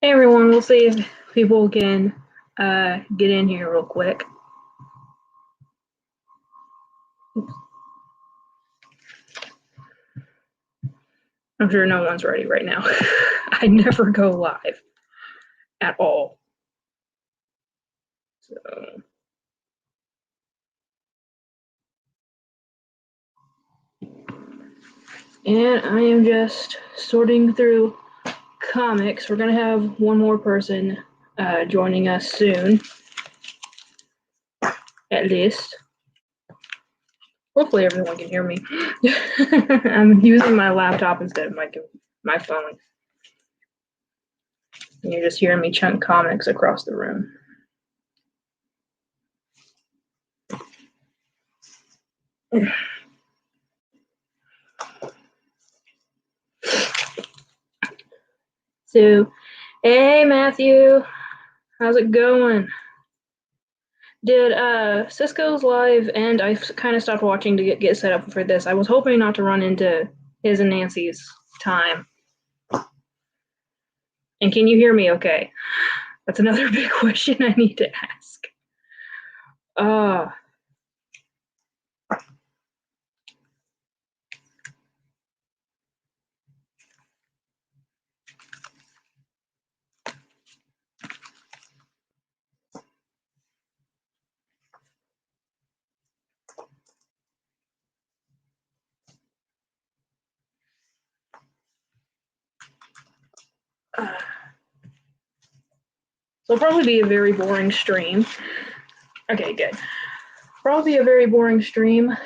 Hey everyone, we'll see if people can get in here real quick. I'm sure no one's ready right now. I never go live at all. So. And I am just sorting through comics. We're going to have one more person joining us soon, at least. Hopefully everyone can hear me. I'm using my laptop instead of my phone. And you're just hearing me chunk comics across the room. So, hey Matthew, how's it going? Did Cisco's live end? I kind of stopped watching to get set up for this. I was hoping not to run into his and Nancy's time. And can you hear me okay? That's another big question I need to ask. So it'll probably be a very boring stream. Okay, good. Probably a very boring stream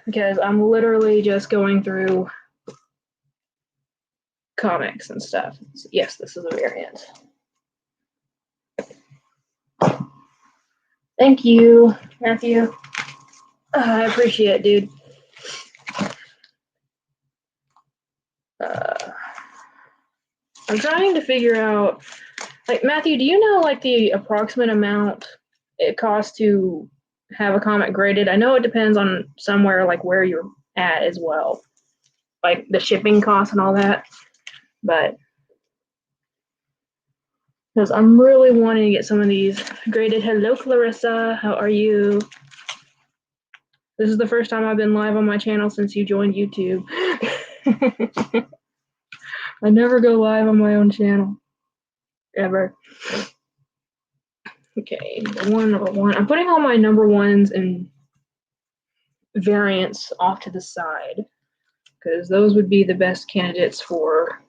because I'm literally just going through comics and stuff. Yes, this is a variant. Thank you, Matthew. I appreciate it, dude. I'm trying to figure out, like, Matthew, do you know, like, the approximate amount it costs to have a comic graded? I know it depends on somewhere, like, where you're at as well, like, the shipping costs and all that, but because I'm really wanting to get some of these graded. Hello, Clarissa. How are you? This is the first time I've been live on my channel since you joined YouTube. I never go live on my own channel. Ever. Okay, number one. I'm putting all my number ones and variants off to the side because those would be the best candidates for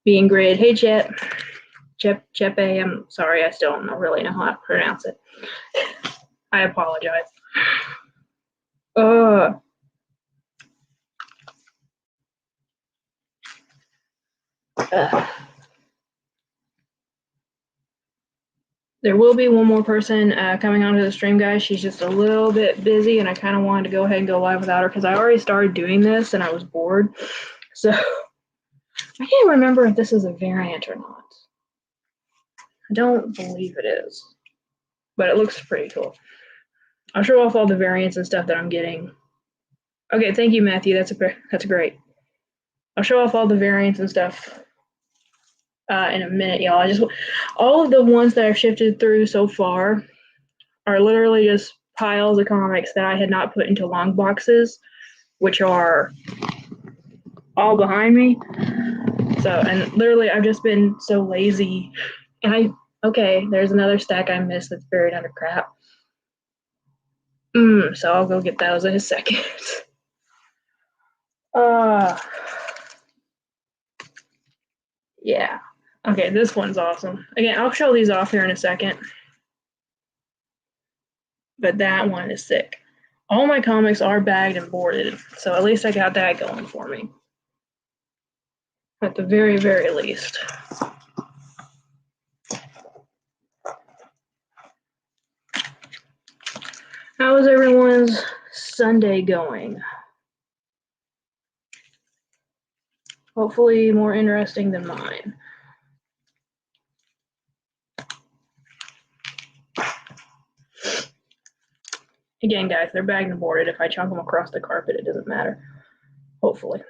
being graded. Hey, Chepe, I'm sorry, I still don't really know how to pronounce it. I apologize. There will be one more person coming onto the stream, guys. She's just a little bit busy, and I kind of wanted to go ahead and go live without her because I already started doing this and I was bored. So I can't remember if this is a variant or not. I don't believe it is, but it looks pretty cool. I'll show off all the variants and stuff that I'm getting. Okay, thank you, Matthew. That's great. I'll show off all the variants and stuff in a minute, y'all. All of the ones that I've shifted through so far are literally just piles of comics that I had not put into long boxes, which are all behind me. So, and literally I've just been so lazy. And okay, there's another stack I missed that's buried under crap. So I'll go get those in a second. Yeah. Okay, this one's awesome. Again, I'll show these off here in a second. But that one is sick. All my comics are bagged and boarded, so at least I got that going for me. At the very, very least. How is everyone's Sunday going? Hopefully more interesting than mine. Again, guys, they're bagged and boarded. If I chunk them across the carpet, it doesn't matter. Hopefully.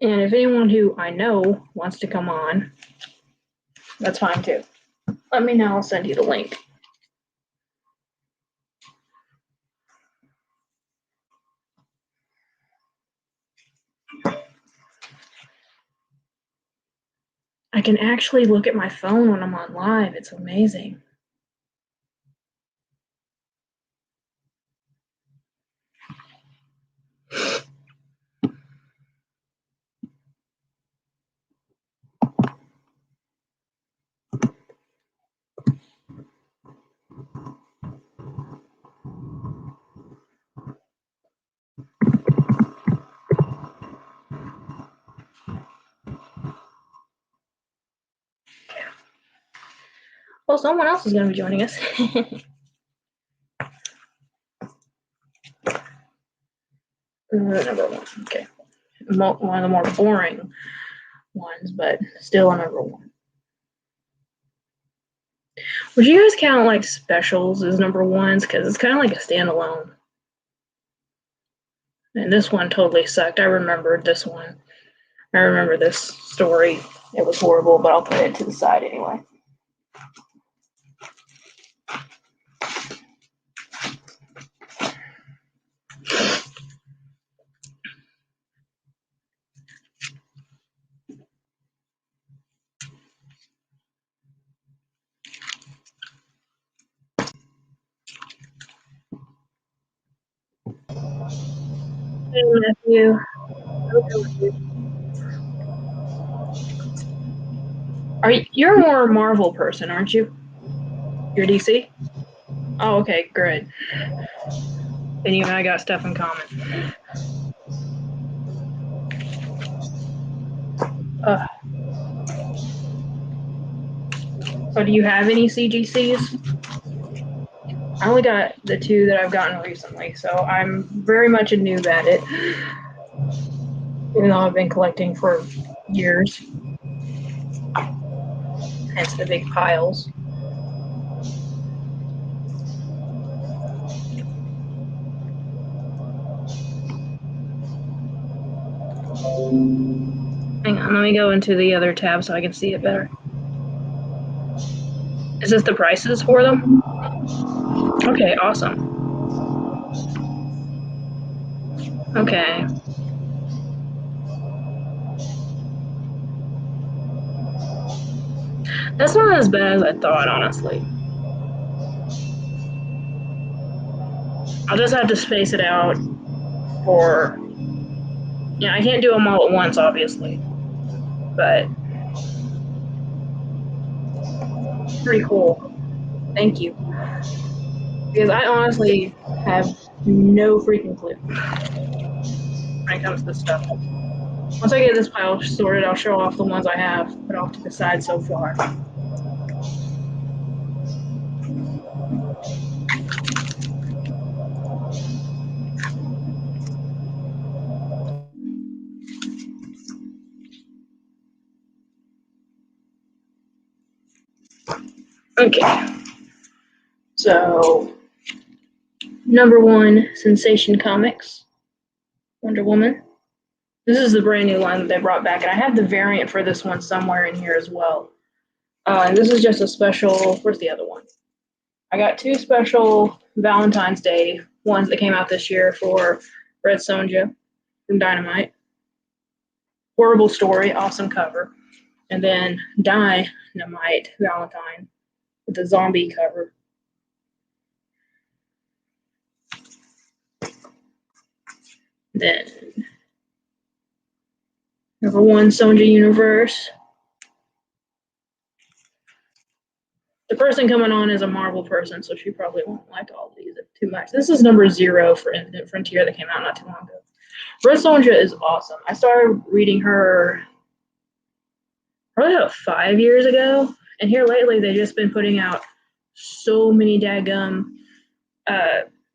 And if anyone who I know wants to come on, that's fine too. Let me know, I'll send you the link. I can actually look at my phone when I'm on live. It's amazing. Well, someone else is going to be joining us. Number one. Okay. One of the more boring ones, but still a number one. Would you guys count like specials as number ones? Because it's kind of like a standalone. And this one totally sucked. I remembered this one. I remember this story. It was horrible, but I'll put it to the side anyway. Hey, Matthew. You're more Marvel person, aren't you? You're DC? Oh, okay, good. Then you and I got stuff in common. So do you have any CGCs? I only got the two that I've gotten recently, so I'm very much a noob at it. Even though I've been collecting for years. Hence the big piles. Hang on, let me go into the other tab so I can see it better. Is this the prices for them? Okay, awesome. Okay. That's not as bad as I thought, honestly. I'll just have to space it out for... Yeah, I can't do them all at once, obviously. But... pretty cool. Thank you. Because I honestly have no freaking clue when it comes to this stuff. Once I get this pile sorted, I'll show off the ones I have put off to the side so far. Okay. So, number one, Sensation Comics, Wonder Woman. This is the brand new line that they brought back, and I have the variant for this one somewhere in here as well. And this is just a special. Where's the other one? I got two special Valentine's Day ones that came out this year for Red Sonja from Dynamite. Horrible story, awesome cover. And then Dynamite Valentine with the zombie cover. Then number one, Sonja Universe. The person coming on is a Marvel person, so she probably won't like all these too much. This is number 0 for Infinite Frontier that came out not too long ago. Red Sonja is awesome. I started reading her probably about 5 years ago, and here lately they've just been putting out so many daggum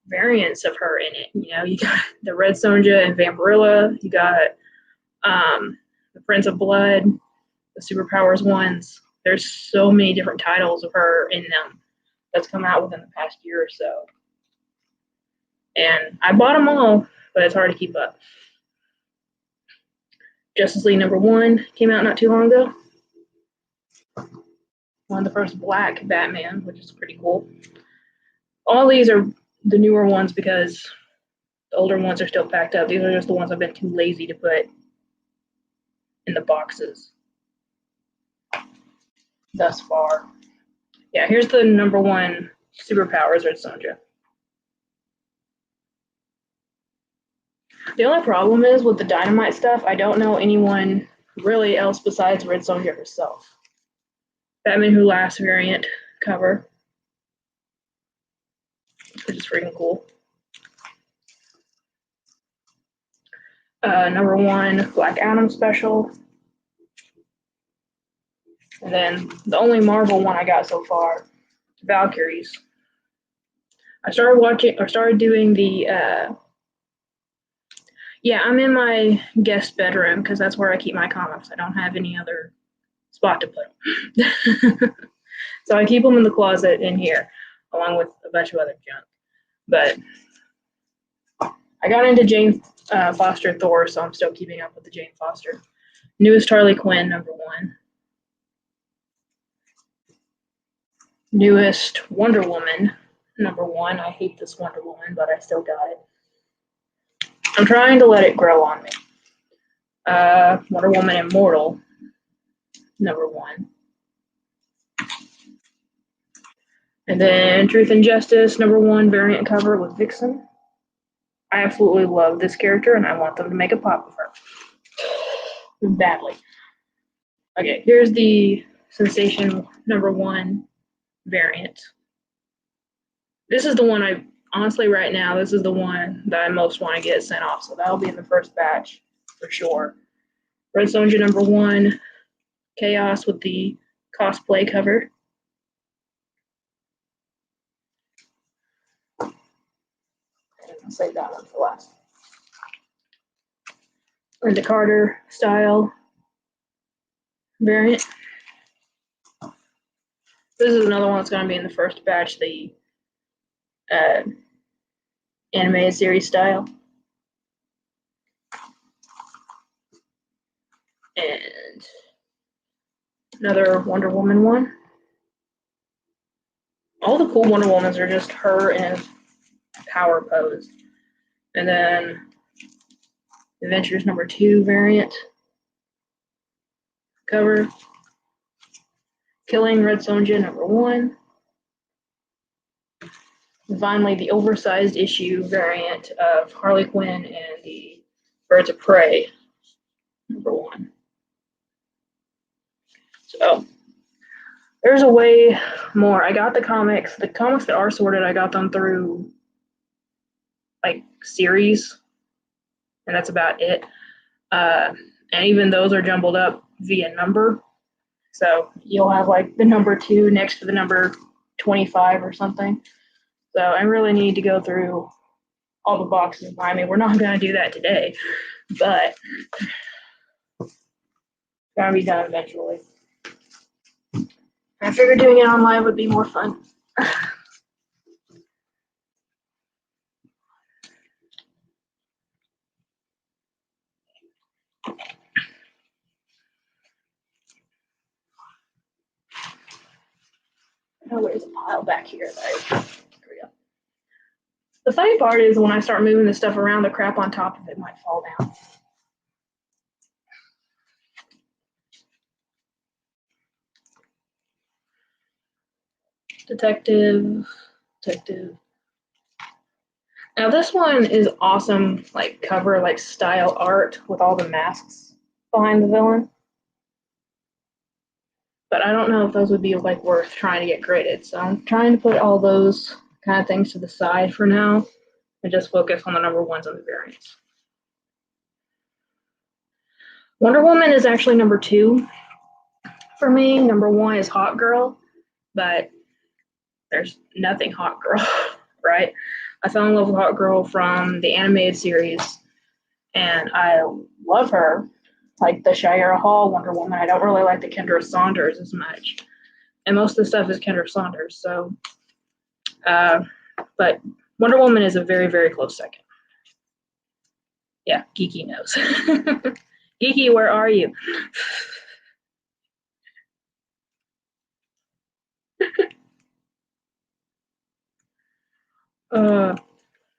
variants of her in it. You know, you got the Red Sonja and Vampirilla, you got the Prince of Blood, the Superpowers ones. There's so many different titles of her in them that's come out within the past year or so. And I bought them all, but it's hard to keep up. Justice League #1 came out not too long ago. One of the first black Batman, which is pretty cool. All these are the newer ones because the older ones are still packed up. These are just the ones I've been too lazy to put in the boxes thus far. Yeah, here's the #1 superpowers Red Sonja. The only problem is with the Dynamite stuff, I don't know anyone really else besides Red Sonja herself. Batman Who Laughs variant cover, which is freaking cool. #1 Black Adam special. And then the only Marvel one I got so far, Valkyries. I started doing the, yeah, I'm in my guest bedroom because that's where I keep my comics. I don't have any other spot to put them. So I keep them in the closet in here, along with a bunch of other junk. But I got into Jane Foster Thor, so I'm still keeping up with the Jane Foster. Newest Harley Quinn, #1. Newest Wonder Woman, #1. I hate this Wonder Woman, but I still got it. I'm trying to let it grow on me. Wonder Woman Immortal, #1. And then Truth and Justice, #1 variant cover with Vixen. I absolutely love this character, and I want them to make a pop of her. Badly. Okay, here's the Sensation #1 variant. This is the one I, honestly right now, this is the one that I most want to get sent off, so that'll be in the first batch for sure. Red Sonja #1, Chaos with the cosplay cover. I'll save that one for last. Linda Carter style variant. This is another one that's going to be in the first batch, the animated series style. And another Wonder Woman one. All the cool Wonder Womans are just her in a power pose. And then Adventures #2 variant cover. Killing Red Sonja #1. And finally, the oversized issue variant of Harley Quinn and the Birds of Prey #1. So there's a way more. I got the comics. The comics that are sorted, I got them through like series, and that's about it. And even those are jumbled up via number. So you'll have like the #2 next to the number 25 or something. So I really need to go through all the boxes. I mean, we're not going to do that today, but it's going to be done eventually. I figured doing it on live would be more fun. Oh, there's a pile back here. Here we go. The funny part is when I start moving this stuff around, the crap on top of it might fall down. Detective. Now this one is awesome, like cover, like style art with all the masks behind the villain. But I don't know if those would be like worth trying to get graded. So I'm trying to put all those kind of things to the side for now and just focus on the #1s and the variants. Wonder Woman is actually #2 for me. #1 is Hot Girl, but there's nothing Hot Girl, right? I fell in love with Hot Girl from the animated series, and I love her. Like the Shira Hall Wonder Woman, I don't really like the Kendra Saunders as much. And most of the stuff is Kendra Saunders, so but Wonder Woman is a very, very close second. Yeah, Geeky knows. Geeky, where are you?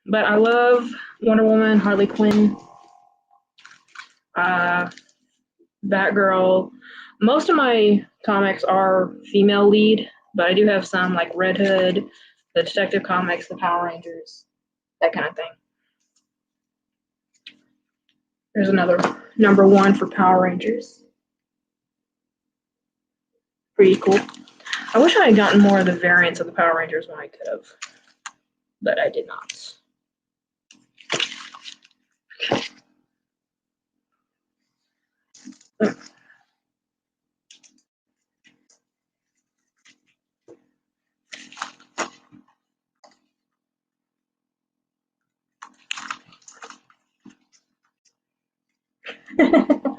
But I love Wonder Woman, Harley Quinn, uh, Batgirl. Most of my comics are female lead, but I do have some like Red Hood, the Detective Comics, the Power Rangers, that kind of thing. There's another #1 for Power Rangers. Pretty cool. I wish I had gotten more of the variants of the Power Rangers when I could have, but I did not.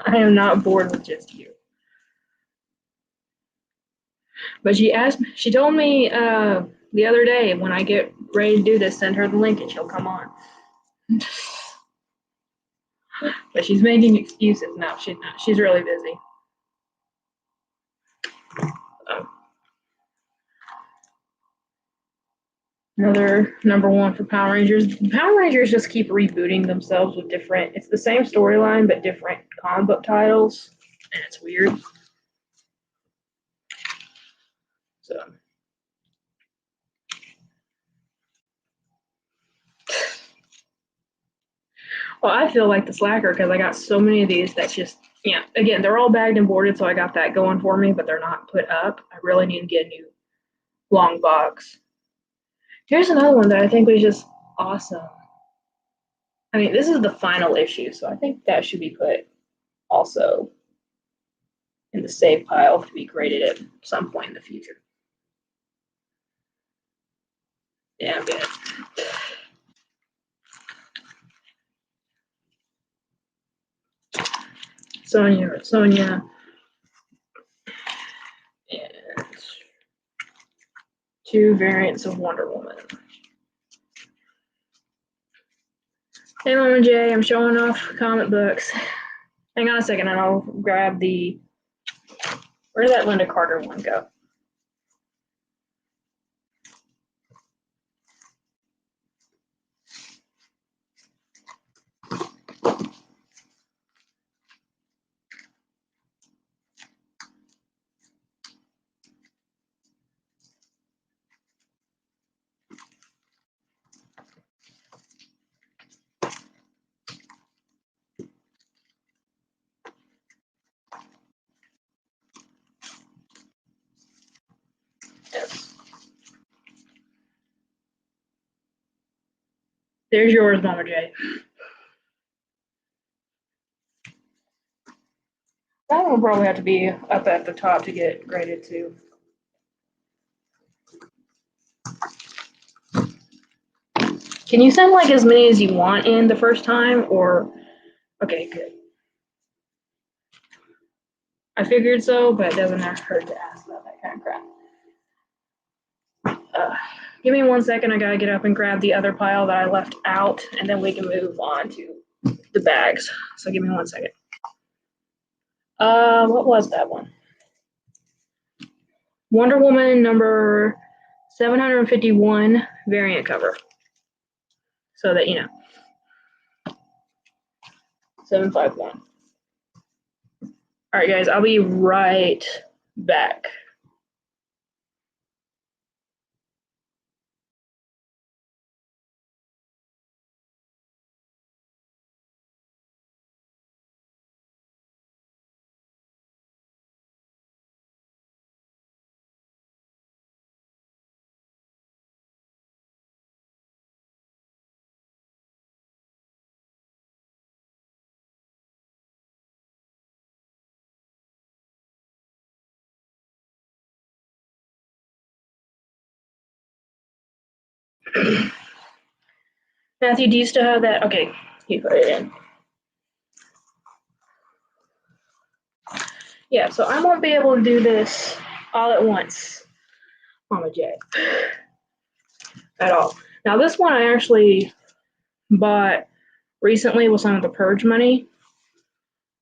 I am not bored with just you. But she told me the other day when I get ready to do this, send her the link and she'll come on. But she's making excuses. No, she's not. She's really busy. Another #1 for Power Rangers. Power Rangers just keep rebooting themselves with different, it's the same storyline, but different comic book titles. And it's weird. So. Well, I feel like the slacker because I got so many of these that's just, yeah, again, they're all bagged and boarded, so I got that going for me, but they're not put up. I really need to get a new long box. Here's another one that I think was just awesome. I mean, this is the final issue, so I think that should be put also in the save pile to be graded at some point in the future. Yeah, I'm good. Sonya, and 2 variants of Wonder Woman. Hey, Mama J, I'm showing off comic books. Hang on a second, and I'll grab the. Where did that Linda Carter one go? Yes. There's yours, Mama J. That one will probably have to be up at the top to get graded too. Can you send like as many as you want in the first time, or okay, good. I figured so, but it doesn't hurt to ask about that kind of crap. Give me 1 second. I gotta get up and grab the other pile that I left out, and then we can move on to the bags. So give me 1 second. What was that one? Wonder Woman number 751 variant cover. So that you know. 751. All right, guys, I'll be right back. Matthew, do you still have that? Okay, you put it in. Yeah, so I won't be able to do this all at once, Mama J, at all. Now, this one I actually bought recently with some of the Purge money.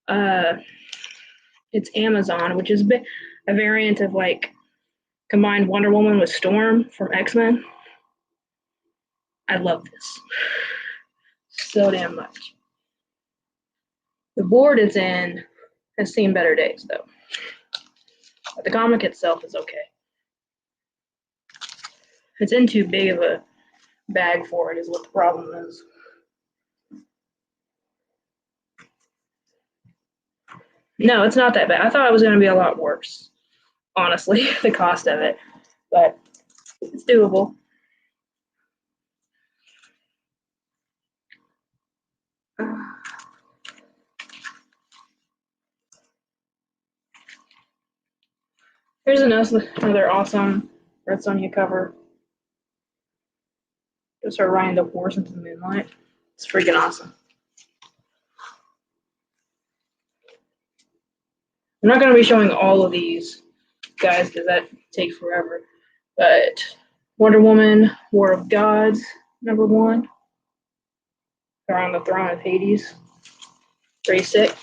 It's Amazon, which is a variant of like combined Wonder Woman with Storm from X-Men. I love this so damn much. The board it's in has seen better days though. But the comic itself is okay. It's in too big of a bag for it is what the problem is. No, it's not that bad. I thought it was going to be a lot worse, honestly, the cost of it. But it's doable. Here's another awesome Red Sonja cover. Just her riding the horse into the moonlight. It's freaking awesome. I'm not going to be showing all of these guys because that takes forever. But Wonder Woman, War of Gods, #1. They're on the throne of Hades. Pretty sick.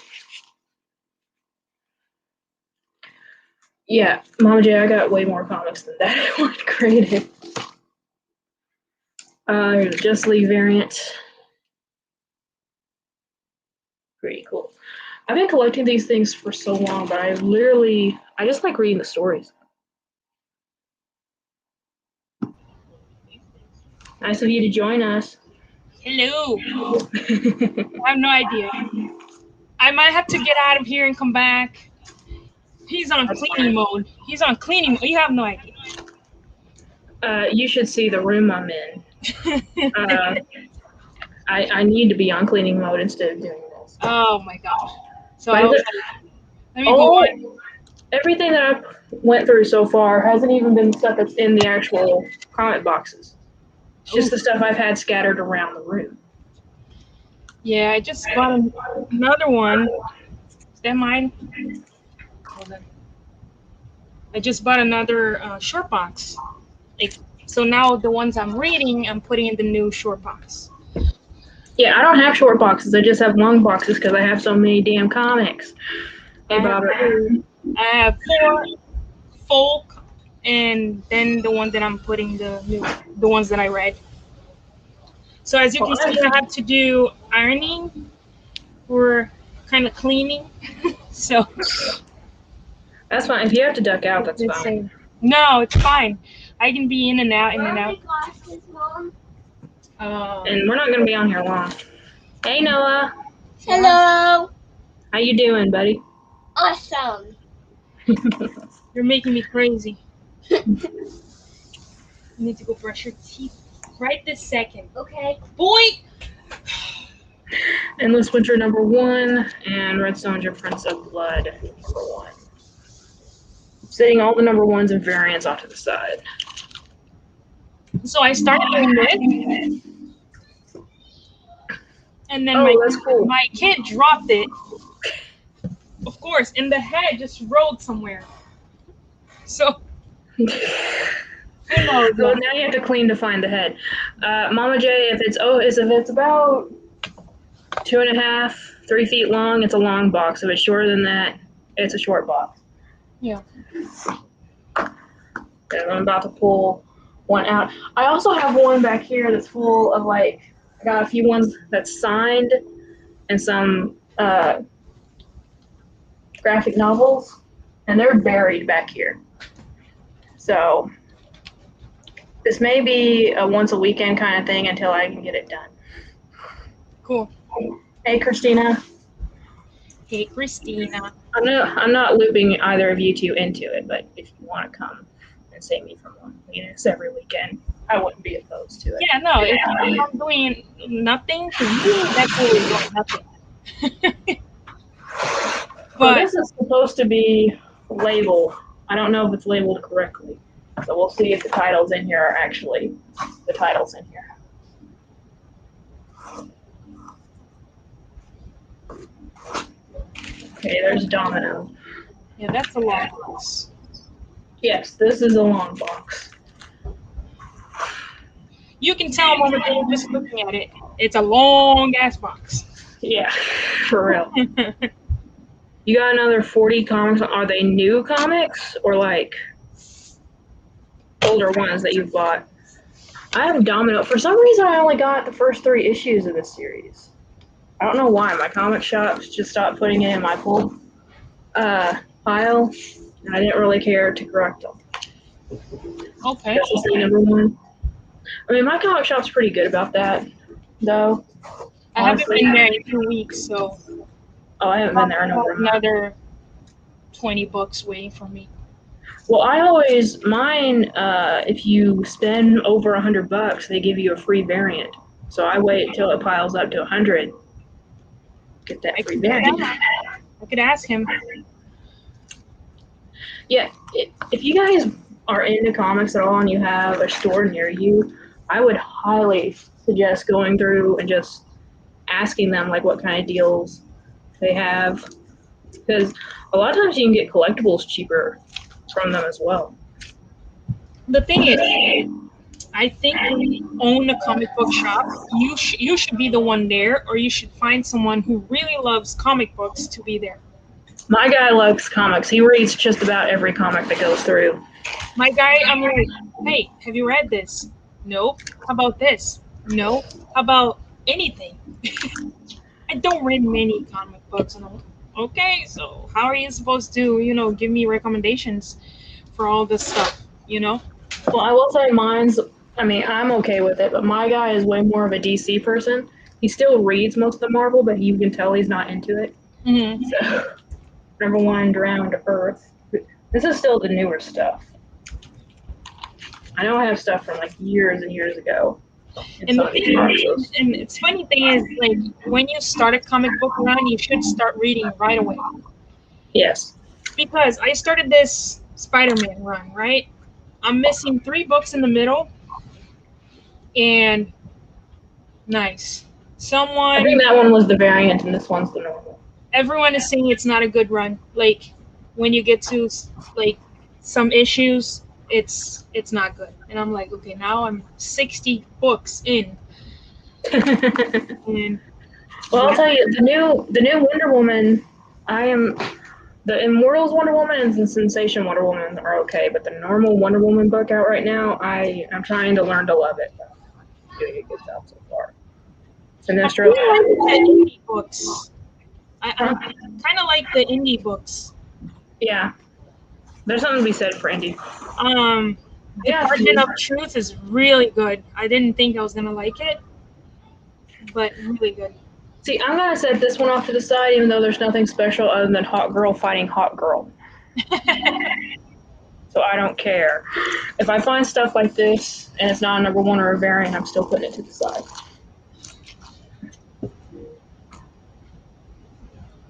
Yeah, Mama J, I got way more comics than that I want to create it. Here's a Just League variant. Pretty cool. I've been collecting these things for so long, but I just like reading the stories. Nice of you to join us. Hello. I have no idea. I might have to get out of here and come back. He's on cleaning mode. He's on cleaning mode. You have no idea. You should see the room I'm in. I need to be on cleaning mode instead of doing this. Oh my gosh. So let me go on. Everything that I've went through so far hasn't even been stuff that's in the actual comic boxes. It's just the stuff I've had scattered around the room. Yeah, I just got another one. Is that mine? Hold on. I just bought another short box. So now the ones I'm reading, I'm putting in the new short box. Yeah, I don't have short boxes. I just have long boxes because I have so many damn comics. I have 4 folk, and then the one that I'm putting the ones that I read. So as you can see, I have to do ironing or kind of cleaning. So that's fine. If you have to duck out, that's fine. No, it's fine. I can be in and out, in and out. And we're not going to be on here long. Hey, Noah. Hello. How you doing, buddy? Awesome. You're making me crazy. You need to go brush your teeth right this second. Okay. Boy! Endless Winter #1 and Red Sonja Prince of Blood #1. Setting all the #1s and variants off to the side. So I started doing this. And then my kid dropped it. Of course, and the head just rolled somewhere. So so now you have to clean to find the head. Mama J, if it's about 2.5, 3 feet long, it's a long box. If it's shorter than that, it's a short box. Yeah. And I'm about to pull one out. I also have one back here that's full of I got a few ones that's signed and some graphic novels, and they're buried back here. So this may be a once a weekend kind of thing until I can get it done. Cool. Hey, Christina. Hey, Christina. I'm not looping either of you two into it, but if you want to come and save me from loneliness every weekend, I wouldn't be opposed to it. Yeah, no, if I'm doing nothing for you, that's really doing nothing. But this is supposed to be labeled. I don't know if it's labeled correctly. So we'll see if the titles in here are actually the titles in here. Okay, there's Domino. Yeah, that's a long box. Yes, this is a long box. You can tell Mama J just looking at it. It's a long ass box. Yeah, for real. You got another 40 comics. Are they new comics or like older ones that you've bought? I have Domino. For some reason, I only got the first 3 issues of this series. I don't know why. My comic shops just stopped putting it in my pull pile, and I didn't really care to correct them. Okay. That's just number 1. I mean, my comic shop's pretty good about that, though. I haven't Honestly. been there in 2 weeks, so Oh, I haven't been there in over a month. another 20 books waiting for me. Well, I always mine. If you spend over $100, they give you a free variant. So I wait until it piles up to 100. Get that free variant. I could ask him. Yeah, if you guys are into comics at all and you have a store near you, I would highly suggest going through and just asking them like what kind of deals they have, because a lot of times you can get collectibles cheaper from them as well. The thing is, I think when you own a comic book shop, you should be the one there, or you should find someone who really loves comic books to be there. My guy loves comics. He reads just about every comic that goes through. My guy, I'm like, hey, have you read this? Nope. How about this? Nope. How about anything? I don't read many comic books, and I'm like, okay, so how are you supposed to, give me recommendations for all this stuff, Well, I will say I'm okay with it, but my guy is way more of a DC person. He still reads most of the Marvel, but you can tell he's not into it. Mm-hmm. So, number 1, Drowned to Earth. This is still the newer stuff. I know I have stuff from like years and years ago. And it's funny thing is, like, when you start a comic book run, you should start reading right away. Yes. Because I started this Spider-Man run, right? I'm missing 3 books in the middle, and nice. I think that one was the variant, and this one's the normal. Everyone is saying it's not a good run. Like, when you get to like some issues, it's not good. And I'm like, okay, now I'm 60 books in. And well, I'll tell you, the new Wonder Woman, the Immortals Wonder Woman and the Sensation Wonder Woman are okay, but the normal Wonder Woman book out right now, I'm trying to learn to love it. Doing a good job so far. Sinestro. I really like the indie books. I kind of like the indie books. Yeah, there's something to be said for indie. Department of Truth is really good. I didn't think I was gonna like it, but really good. See, I'm gonna set this one off to the side, even though there's nothing special other than hot girl fighting hot girl. So I don't care. If I find stuff like this and it's not a number 1 or a variant, I'm still putting it to the side.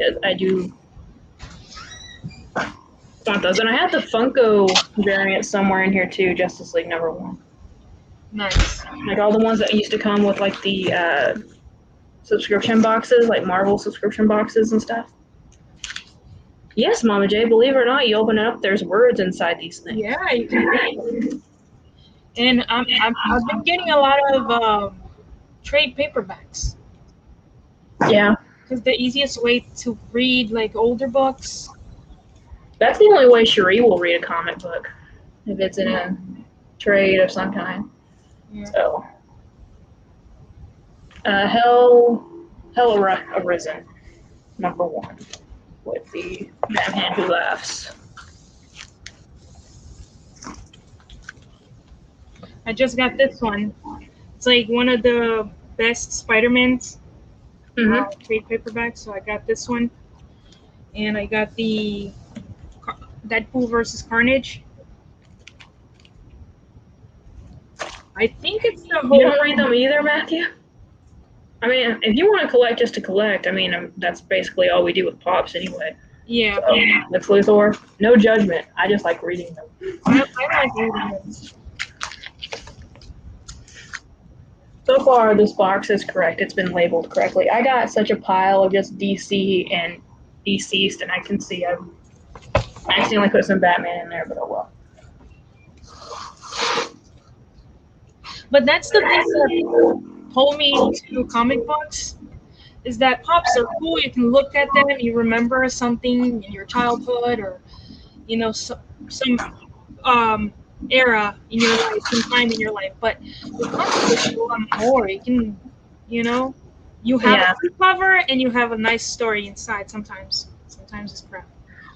Yes, I do want those, and I have the Funko variant somewhere in here too. Justice League number 1. Nice. Like all the ones that used to come with like the subscription boxes, like Marvel subscription boxes and stuff. Yes, Mama J, believe it or not, you open it up, there's words inside these things. Yeah, you can read. And I've been getting a lot of trade paperbacks. Yeah. Because the easiest way to read like older books. That's the only way Cherie will read a comic book, if it's in a trade of some kind. Yeah. So, Hell Arisen, number 1, with the Batman Who Laughs. I just got this one. It's like one of the best Spider-Mans trade paperbacks. So I got this one, and I got the Deadpool versus Carnage. I think it's the whole. You don't read them either, Matthew? I mean, if you want to collect just to collect, I mean, that's basically all we do with Pops anyway. Yeah. So, Lex Luthor, no judgment. I just like reading them. I like reading them. So far, this box is correct. It's been labeled correctly. I got such a pile of just DC and Deceased, and I can see I've accidentally put some Batman in there, but oh well. But that's the thing that pulled me to comic books. is that pops are cool. You can look at them, you remember something in your childhood, or some era in your life, some time in your life. But the comic books show a lot more. You can, you know, you have Yeah. a free cover and you have a nice story inside. Sometimes it's crap.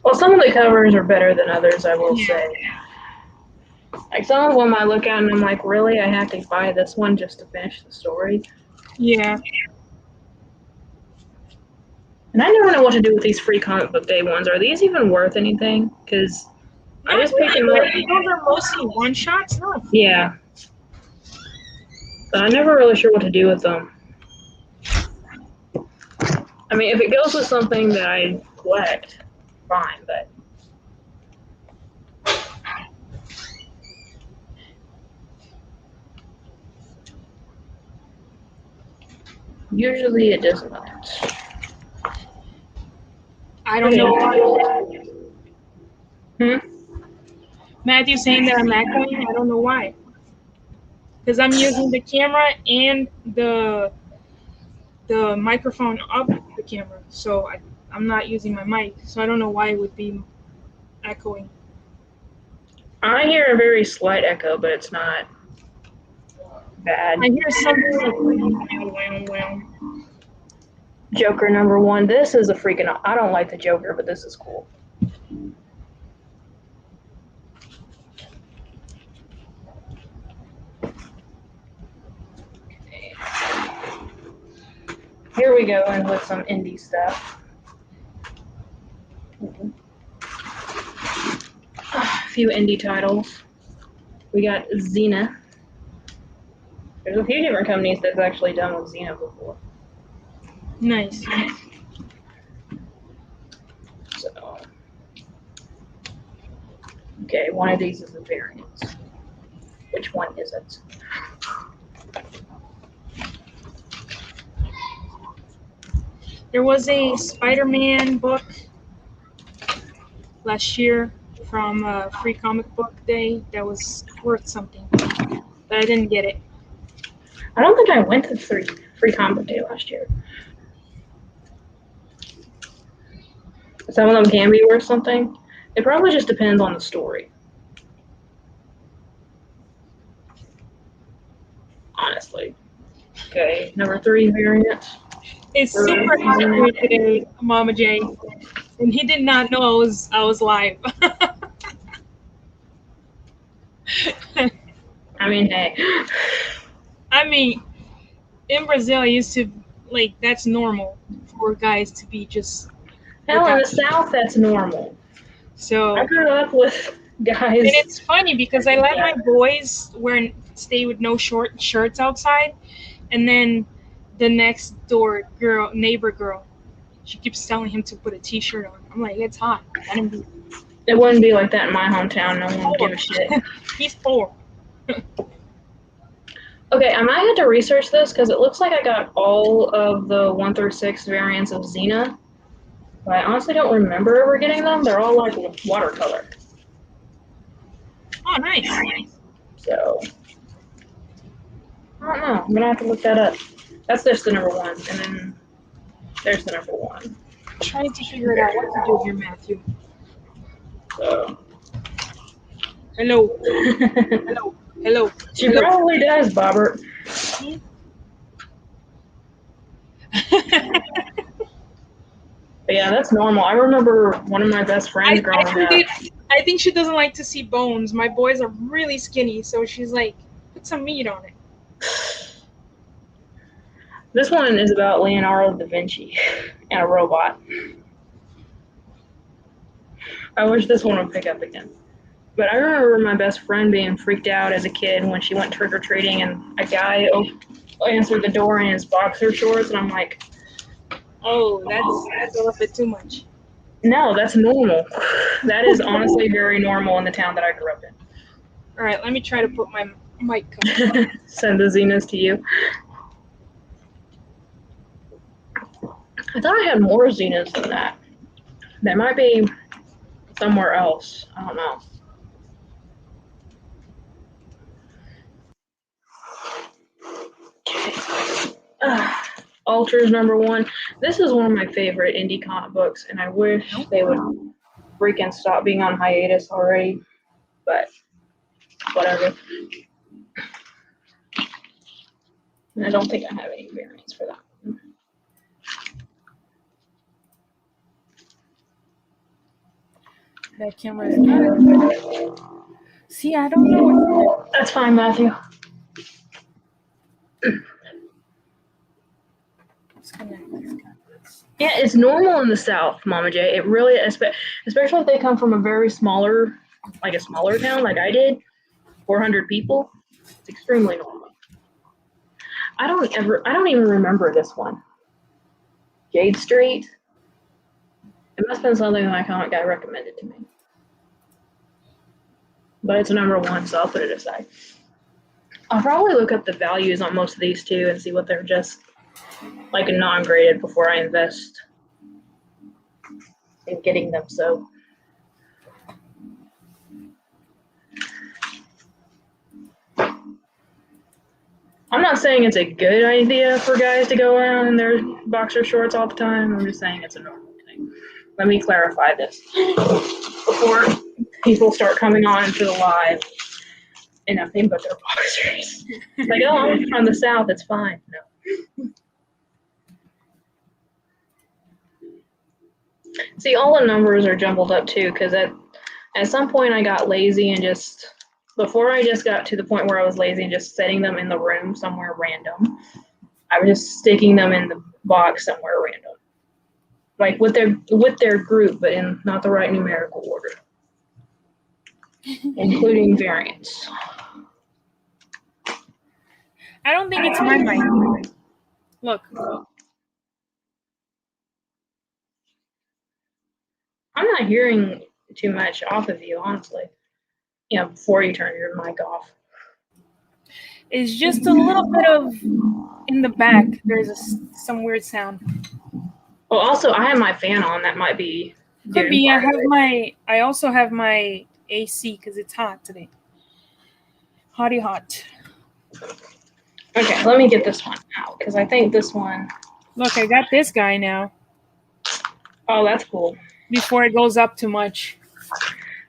Well, some of the covers are better than others, I will Yeah. say. Like some of them I look at and I'm like, really, I have to buy this one just to finish the story. Yeah. And I never know what to do with these free comic book day ones. Are these even worth anything? Because I Not just picked them really. up. Those are mostly one shots. No. Yeah. But I'm never really sure what to do with them. I mean, if it goes with something that I collect, fine, but. Usually it does not. I don't know why. Hmm? Matthew saying that I'm echoing. I don't know why. Because I'm using the camera and the microphone of the camera, so I'm not using my mic, so I don't know why it would be echoing. I hear a very slight echo, but it's not bad. I hear something like wow, wow, wow. Joker number 1. This is a freaking. I don't like the Joker, but this is cool. Here we go, and with some indie stuff. A few indie titles. We got Xena. There's a few different companies that's actually done with Xena before. Nice. So, okay, one of these is a variant. Which one is it? There was a Spider-Man book last year from Free Comic Book Day that was worth something, but I didn't get it. I don't think I went to free comic day last year. Some of them can be worth something. It probably just depends on the story. Honestly. Okay, number 3 variant. It's super hot here today, Mama J, and he did not know I was live. I mean, hey. I mean, in Brazil, I used to like that's normal for guys to be just Hell, in the without. South, that's normal. So, I and grew up with guys. it's funny because I let my boys stay with no short shirts outside, and then the next door girl, neighbor girl, she keeps telling him to put a t-shirt on. I'm like, it's hot. Let him be. It wouldn't be like that in my hometown. No one would give a shit. He's 4. Okay, I might have to research this because it looks like I got all of the 1 through 6 variants of Xena. But I honestly don't remember ever getting them. They're all like watercolor. Oh, nice. So, I don't know. I'm going to have to look that up. That's just the number 1. And then there's the number 1. Trying to figure it out what to do here, Matthew. So. Hello. Hello. Hello. She Hello. probably does, Bobbert. But yeah, that's normal. I remember one of my best friends growing up. I think she doesn't like to see bones. My boys are really skinny, so she's like, put some meat on it. This one is about Leonardo da Vinci and a robot. I wish this one would pick up again. But I remember my best friend being freaked out as a kid when she went trick-or-treating and a guy answered the door in his boxer shorts, and I'm like, oh, that's a little bit too much. No, that's normal. That is honestly very normal in the town that I grew up in. All right, let me try to put my mic up. Send the Xenas to you. I thought I had more Xenas than that. They might be somewhere else. I don't know. Okay. Ultra's #1. This is one of my favorite indie comic books, and I wish they would freaking stop being on hiatus already. But whatever. And I don't think I have any variants for that. That camera is good. See, I don't know. That's fine, Matthew. Yeah, it's normal in the South, Mama J. It really, especially if they come from a very smaller town like I did, 400 people. It's extremely normal. I don't even remember this one. Jade Street. It must have been something my comic guy recommended to me. But it's #1, so I'll put it aside. I'll probably look up the values on most of these too and see what they're just like non-graded before I invest in getting them. So I'm not saying it's a good idea for guys to go around in their boxer shorts all the time. I'm just saying it's a normal thing. Let me clarify this before people start coming on to the live in nothing but their boxers. Like, oh, I'm from the South, it's fine. No. See, all the numbers are jumbled up too, because at some point I got lazy and before I just got to the point where I was lazy and just setting them in the room somewhere random, I was just sticking them in the box somewhere random. Like with their group, but in not the right numerical order. Including variants. I don't think it's my mic. Look. I'm not hearing too much off of you, honestly. You know, before you turn your mic off. It's just a little bit of in the back. There's some weird sound. Well, also I have my fan on. That might be. Could be. I also have my AC because it's hot today. Hotty hot. Okay, let me get this one out because I think this one. Look, I got this guy now. Oh, that's cool. Before it goes up too much.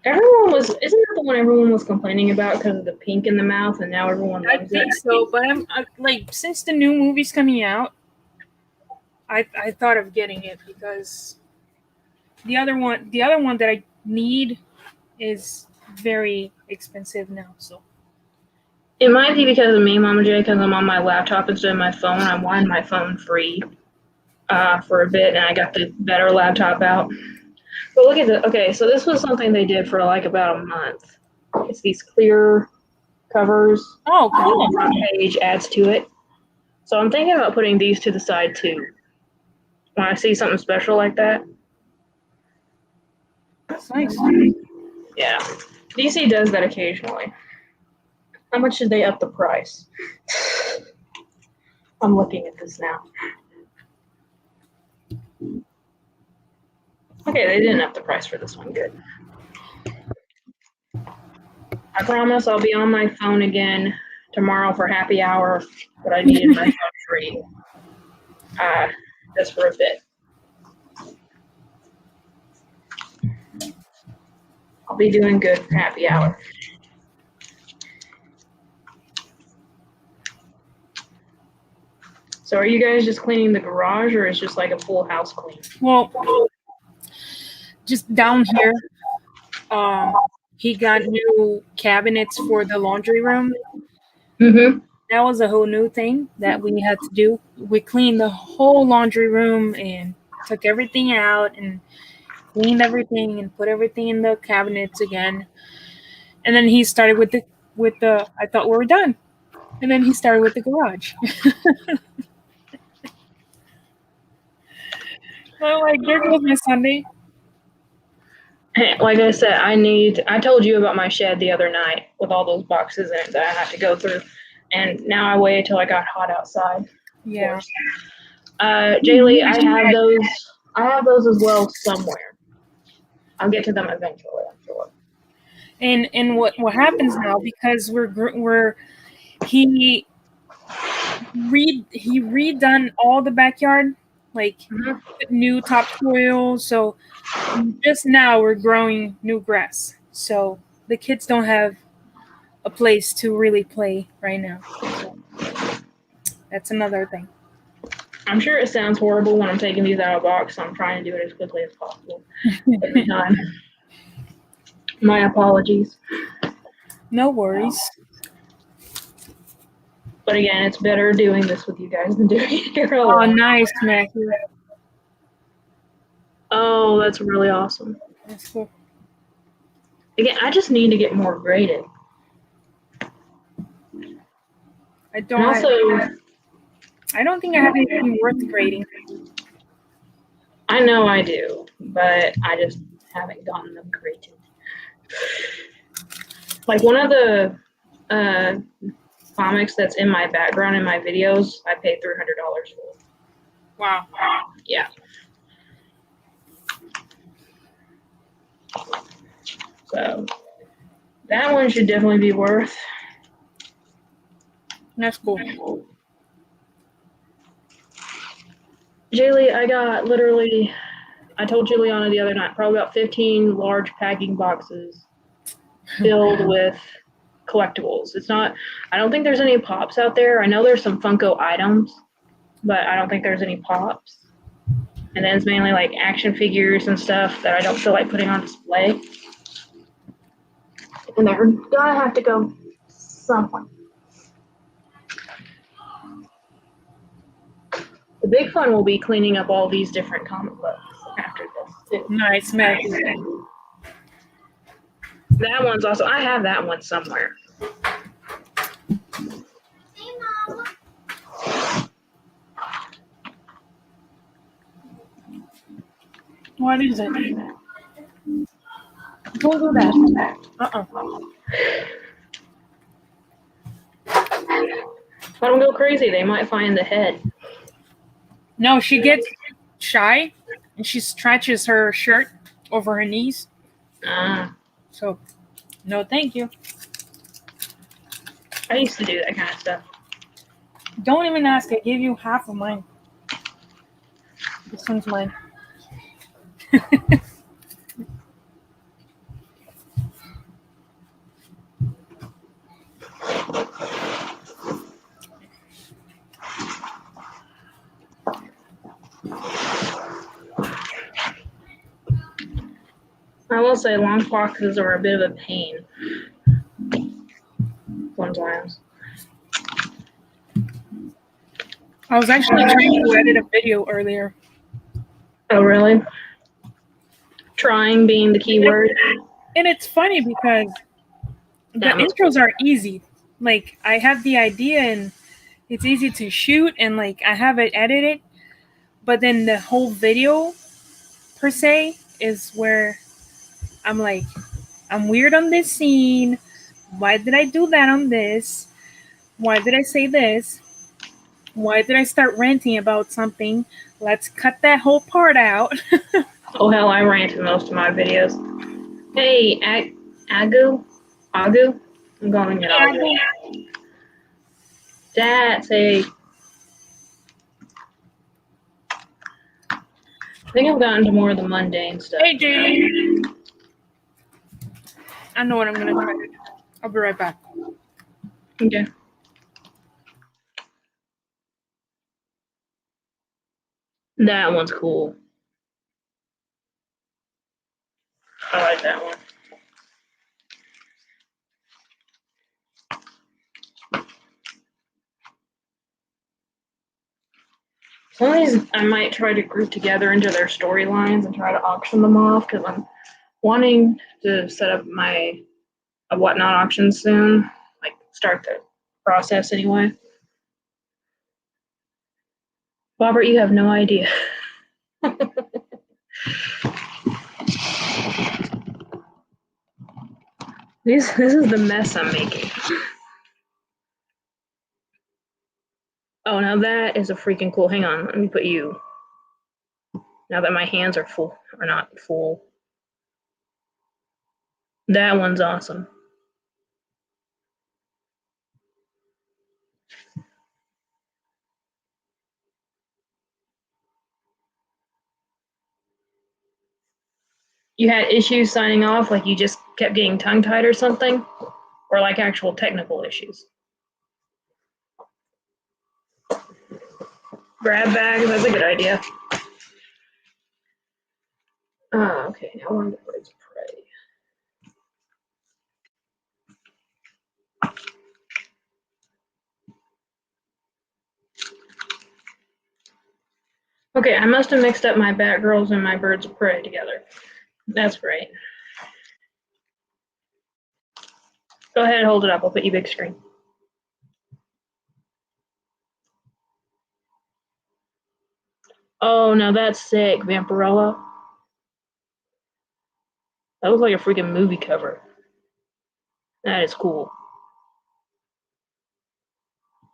Isn't that the one everyone was complaining about because of the pink in the mouth, and now everyone loves it? I think so, but I'm like, since the new movie's coming out, I thought of getting it because the other one that I need is very expensive now. So it might be because of me, Mama J, because I'm on my laptop instead of my phone. I wanted my phone free for a bit, and I got the better laptop out. But look at this. Okay, so this was something they did for like about a month. It's these clear covers. Oh, cool. The front page adds to it. So I'm thinking about putting these to the side too. When I see something special like that. That's nice. Yeah. DC does that occasionally. How much did they up the price? I'm looking at this now. Okay, they didn't up the price for this one. Good. I promise I'll be on my phone again tomorrow for happy hour, but I needed my phone free just for a bit. I'll be doing good for happy hour. So are you guys just cleaning the garage, or is just like a full house clean? Well, just down here, he got new cabinets for the laundry room. Mm-hmm. That was a whole new thing that we had to do. We cleaned the whole laundry room and took everything out and cleaned everything and put everything in the cabinets again. And then he started with the I thought we were done. And then he started with the garage. Well, like, there goes my Sunday. Like I said, I told you about my shed the other night with all those boxes in it that I had to go through. And now I waited till I got hot outside. Yeah. Jaylee, I have those as well somewhere. I'll get to them eventually, I'm sure. And what happens now, because he he redone all the backyard, like Mhm. new topsoil. So just now we're growing new grass. So the kids don't have a place to really play right now. So that's another thing. I'm sure it sounds horrible when I'm taking these out of the box, so I'm trying to do it as quickly as possible every time. My apologies. No worries. But again, it's better doing this with you guys than doing it here Oh, alone. nice, Matthew. Oh, that's really awesome. That's cool. Again, I just need to get more graded. I don't. And also, I don't think I have anything worth grading. I know I do, but I just haven't gotten them graded. Like one of the comics that's in my background in my videos, I paid $300 for. Wow. Yeah. So that one should definitely be worth. That's cool. Jaylee, I got literally, I told Juliana the other night, probably about 15 large packing boxes filled with collectibles. It's not, I don't think there's any pops out there. I know there's some Funko items, but I don't think there's any pops. And then it's mainly like action figures and stuff that I don't feel like putting on display. And they're gonna have to go somewhere. The big fun will be cleaning up all these different comic books after this too. Nice, Matthew. That one's also, I have that one somewhere. Hey, Mama. What is it? Don't do that. Let them go crazy. They might find the head. No, she gets shy and she stretches her shirt over her knees. So, no, thank you. I used to do that kind of stuff. Don't even ask. I gave you half of mine. This one's mine. I will say long boxes are a bit of a pain sometimes. I was actually trying to edit a video earlier. Oh, really? Trying being the key word. And it's funny because the intros are easy. Like, I have the idea and it's easy to shoot and, like, I have it edited. But then the whole video, per se, is where I'm like, I'm weird on this scene. Why did I do that on this? Why did I say this? Why did I start ranting about something? Let's cut that whole part out. Oh, hell, I rant in most of my videos. Hey, Agu? I'm calling it Agu. That's a... I think I've gotten to more of the mundane stuff. Hey, JD. I know what I'm going to try to do. I'll be right back. Okay. That one's cool. I like that one. Some of these I might try to group together into their storylines and try to auction them off because I'm wanting to set up my whatnot auction soon, like start the process anyway. Robert, you have no idea. This is the mess I'm making. Oh, now that is a freaking cool. Hang on, let me put you. Now that my hands are full, or not full. That one's awesome. You had issues signing off, like you just kept getting tongue-tied or something? Or like actual technical issues? Grab bags, that's a good idea. Okay, now we're on the birds of prey. Okay, I must have mixed up my Batgirls and my Birds of Prey together. That's great. Go ahead and hold it up. I'll put you big screen. Oh, now that's sick, Vampirella. That looks like a freaking movie cover. That is cool.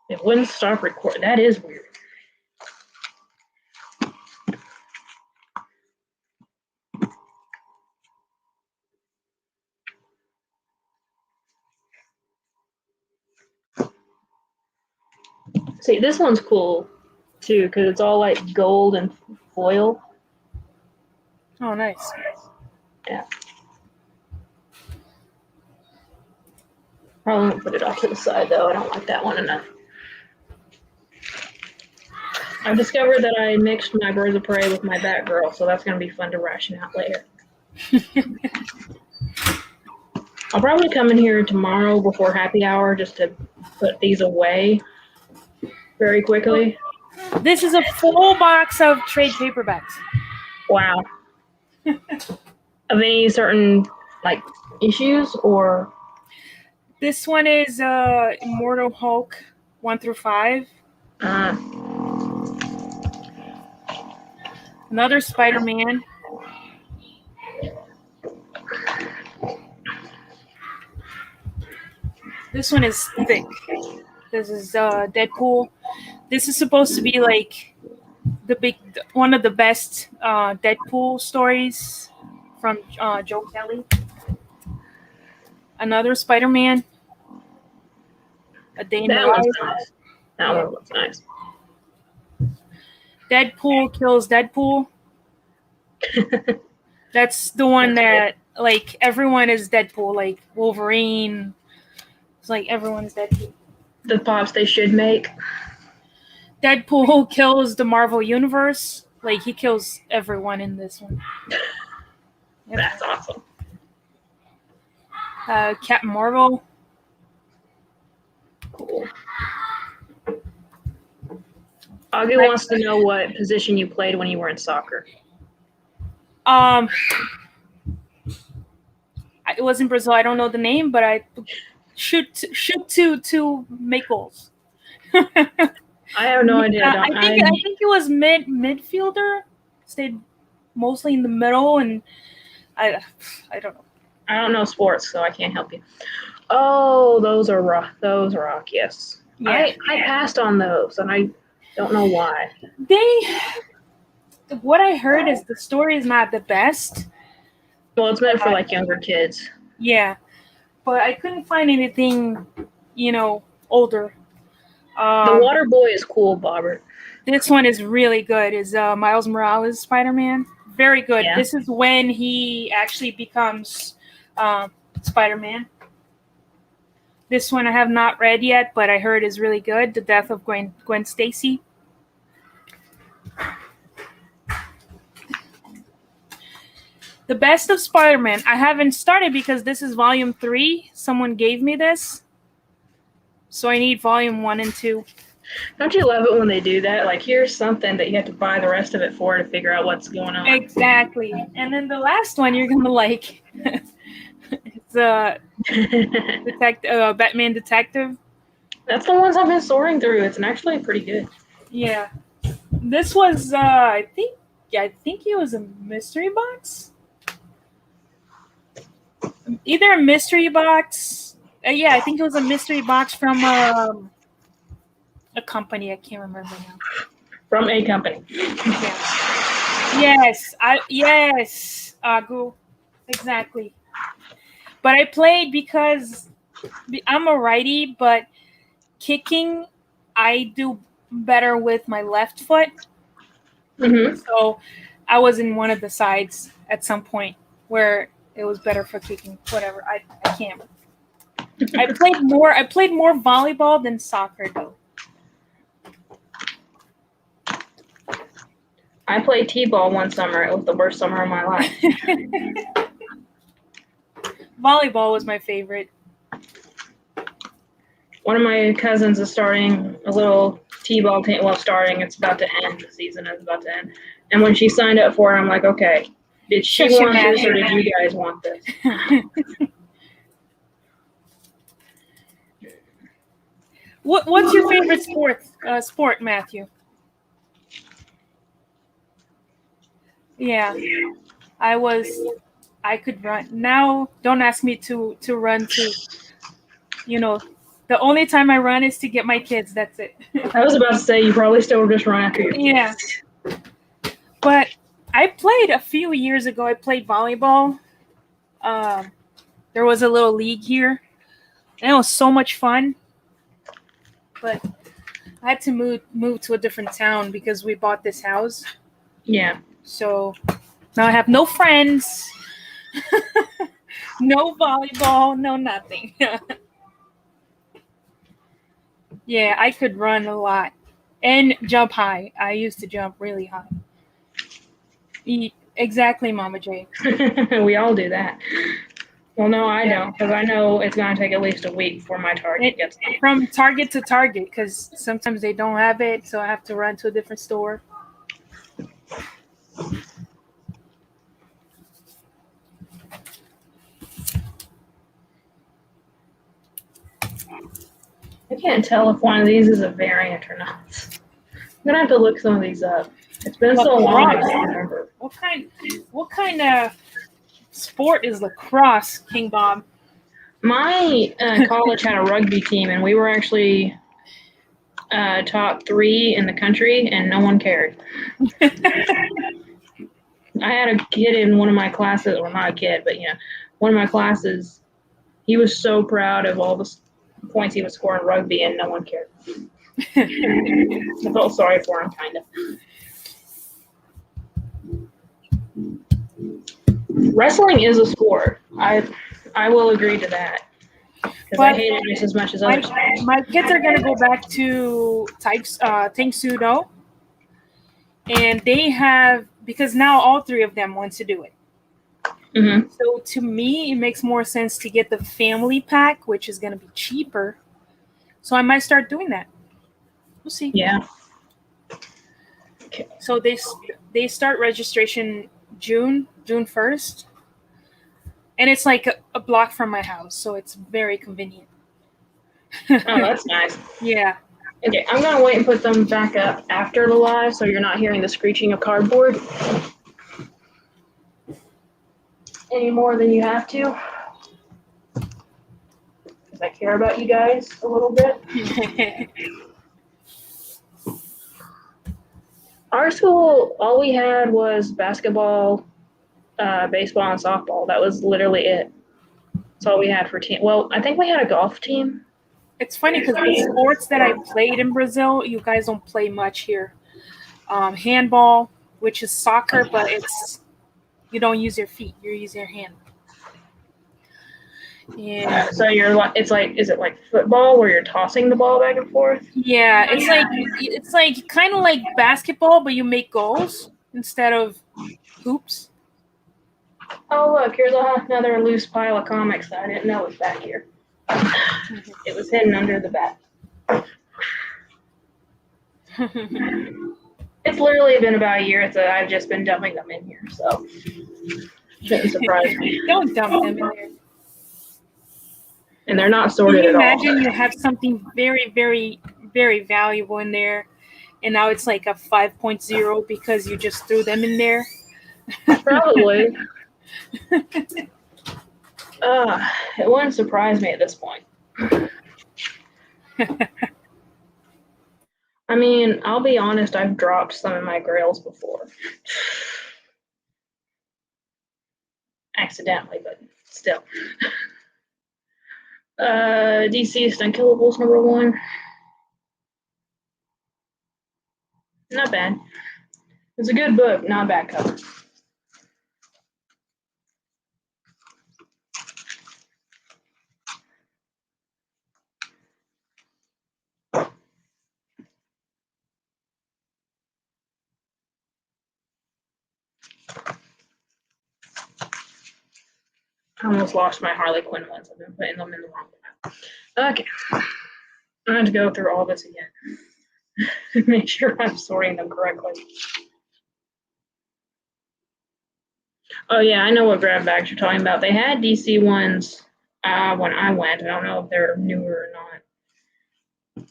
It wouldn't stop recording. That is weird. See, this one's cool too because it's all like gold and foil. Oh, nice. Yeah. Probably won't put it off to the side though. I don't like that one enough. I've discovered that I mixed my Birds of Prey with my Batgirl, so that's going to be fun to ration out later. I'll probably come in here tomorrow before happy hour just to put these away very quickly. This is a full box of trade paperbacks. Wow. Of any certain like issues or? This one is Immortal Hulk 1 through 5. Another Spider-Man. This one is thick. This is Deadpool. This is supposed to be like one of the best Deadpool stories from Joe Kelly. Another Spider-Man. A Day in the That Life. one's nice. That one looks nice. Deadpool kills Deadpool. That's the one that like everyone is Deadpool, like Wolverine. It's like everyone's Deadpool. The pops they should make. Deadpool kills the Marvel Universe. Like he kills everyone in this one. Yep. That's awesome. Captain Marvel. Cool. Augie wants to know what position you played when you were in soccer. It was in Brazil. I don't know the name, but I shoot to make goals. I have no idea. I think it was midfielder. Stayed mostly in the middle, and I don't know. I don't know sports, so I can't help you. Oh, those are rock. Yes. Yeah. I passed on those, and I don't know why. What I heard is the story is not the best. Well, it's meant for like younger kids. Yeah, but I couldn't find anything, older. The Water Boy is cool, Bobbert. This one is really good. Is Miles Morales Spider-Man? Very good. Yeah. This is when he actually becomes Spider-Man. This one I have not read yet, but I heard is really good. The Death of Gwen Stacy. The Best of Spider-Man. I haven't started because this is volume 3. Someone gave me this. So I need volume 1 and 2. Don't you love it when they do that? Like, here's something that you have to buy the rest of it for to figure out what's going on. Exactly. And then the last one you're going to like. It's Batman Detective. That's the ones I've been soaring through. It's actually pretty good. Yeah. This was, I think it was a mystery box. Either a mystery box. I think it was a mystery box from a company. I can't remember now. From a company. Yeah. Yes. Agu. Exactly. But I played because I'm a righty, but kicking, I do better with my left foot. Mm-hmm. So I was in one of the sides at some point. where it was better for kicking. Whatever. I can't. I played more volleyball than soccer though. I played t-ball one summer. It was the worst summer of my life. Volleyball was my favorite. One of my cousins is starting a little t-ball team. Well, starting. It's about to end. The season is about to end. And when she signed up for it, I'm like, okay, did she want this or did you guys want this? What's your favorite sport, Matthew? Yeah, I could run. Now, don't ask me to run to, the only time I run is to get my kids. That's it. I was about to say, you probably still just run after your kids. Yeah. But I played a few years ago. I played volleyball. There was a little league here, and it was so much fun. But I had to move to a different town because we bought this house. Yeah. So now I have no friends, no volleyball, no nothing. Yeah, I could run a lot and jump high. I used to jump really high. Exactly, Mama J. We all do that. Well, no, I don't, because I know it's going to take at least a week before my target gets done. From target to target, because sometimes they don't have it, so I have to run to a different store. I can't tell if one of these is a variant or not. I'm going to have to look some of these up. It's been so long, I can't remember. What kind of sport is lacrosse, King Bob? My college had a rugby team, and we were actually top 3 in the country, and no one cared. I had a kid in one of my classes, well, not a kid, but one of my classes. He was so proud of all the points he was scoring in rugby, and no one cared. I felt sorry for him, kind of. Wrestling is a sport. I will agree to that. Because I hate it just as much as other sports. My kids are going to go back to Tang Soo Do. And they have, because now all 3 of them want to do it. Mm-hmm. So to me, it makes more sense to get the family pack, which is going to be cheaper. So I might start doing that. We'll see. Yeah. Okay. So they start registration June 1st. And it's like a block from my house, so it's very convenient. Oh, that's nice. Yeah. Okay, I'm going to wait and put them back up after the live so you're not hearing the screeching of cardboard any more than you have to. Because I care about you guys a little bit. Our school, all we had was basketball, baseball, and softball. That was literally it. That's all we had for team. Well, I think we had a golf team. It's funny because the sports that I played in Brazil, you guys don't play much here. Handball, which is soccer, but you don't use your feet; you're using your hand. Yeah. So is it like football where you're tossing the ball back and forth? Yeah, it's like kind of like basketball, but you make goals instead of hoops. Oh, look, here's another loose pile of comics that I didn't know was back here. It was hidden under the bed. It's literally been about a year that I've just been dumping them in here, so shouldn't surprise me. Don't dump them in there. And they're not sorted at all. Can you imagine you have something very, very, very valuable in there, and now it's like a 5.0 because you just threw them in there? Probably. It wouldn't surprise me at this point. I mean, I'll be honest, I've dropped some of my grails before. Accidentally, but still. Deceased Unkillables #1. Not bad. It's a good book, not a bad cover. I almost lost my Harley Quinn ones. I've been putting them in the wrong one. Okay. I have to go through all this again. Make sure I'm sorting them correctly. Oh yeah, I know what grab bags you're talking about. They had DC ones when I went. I don't know if they're newer or not.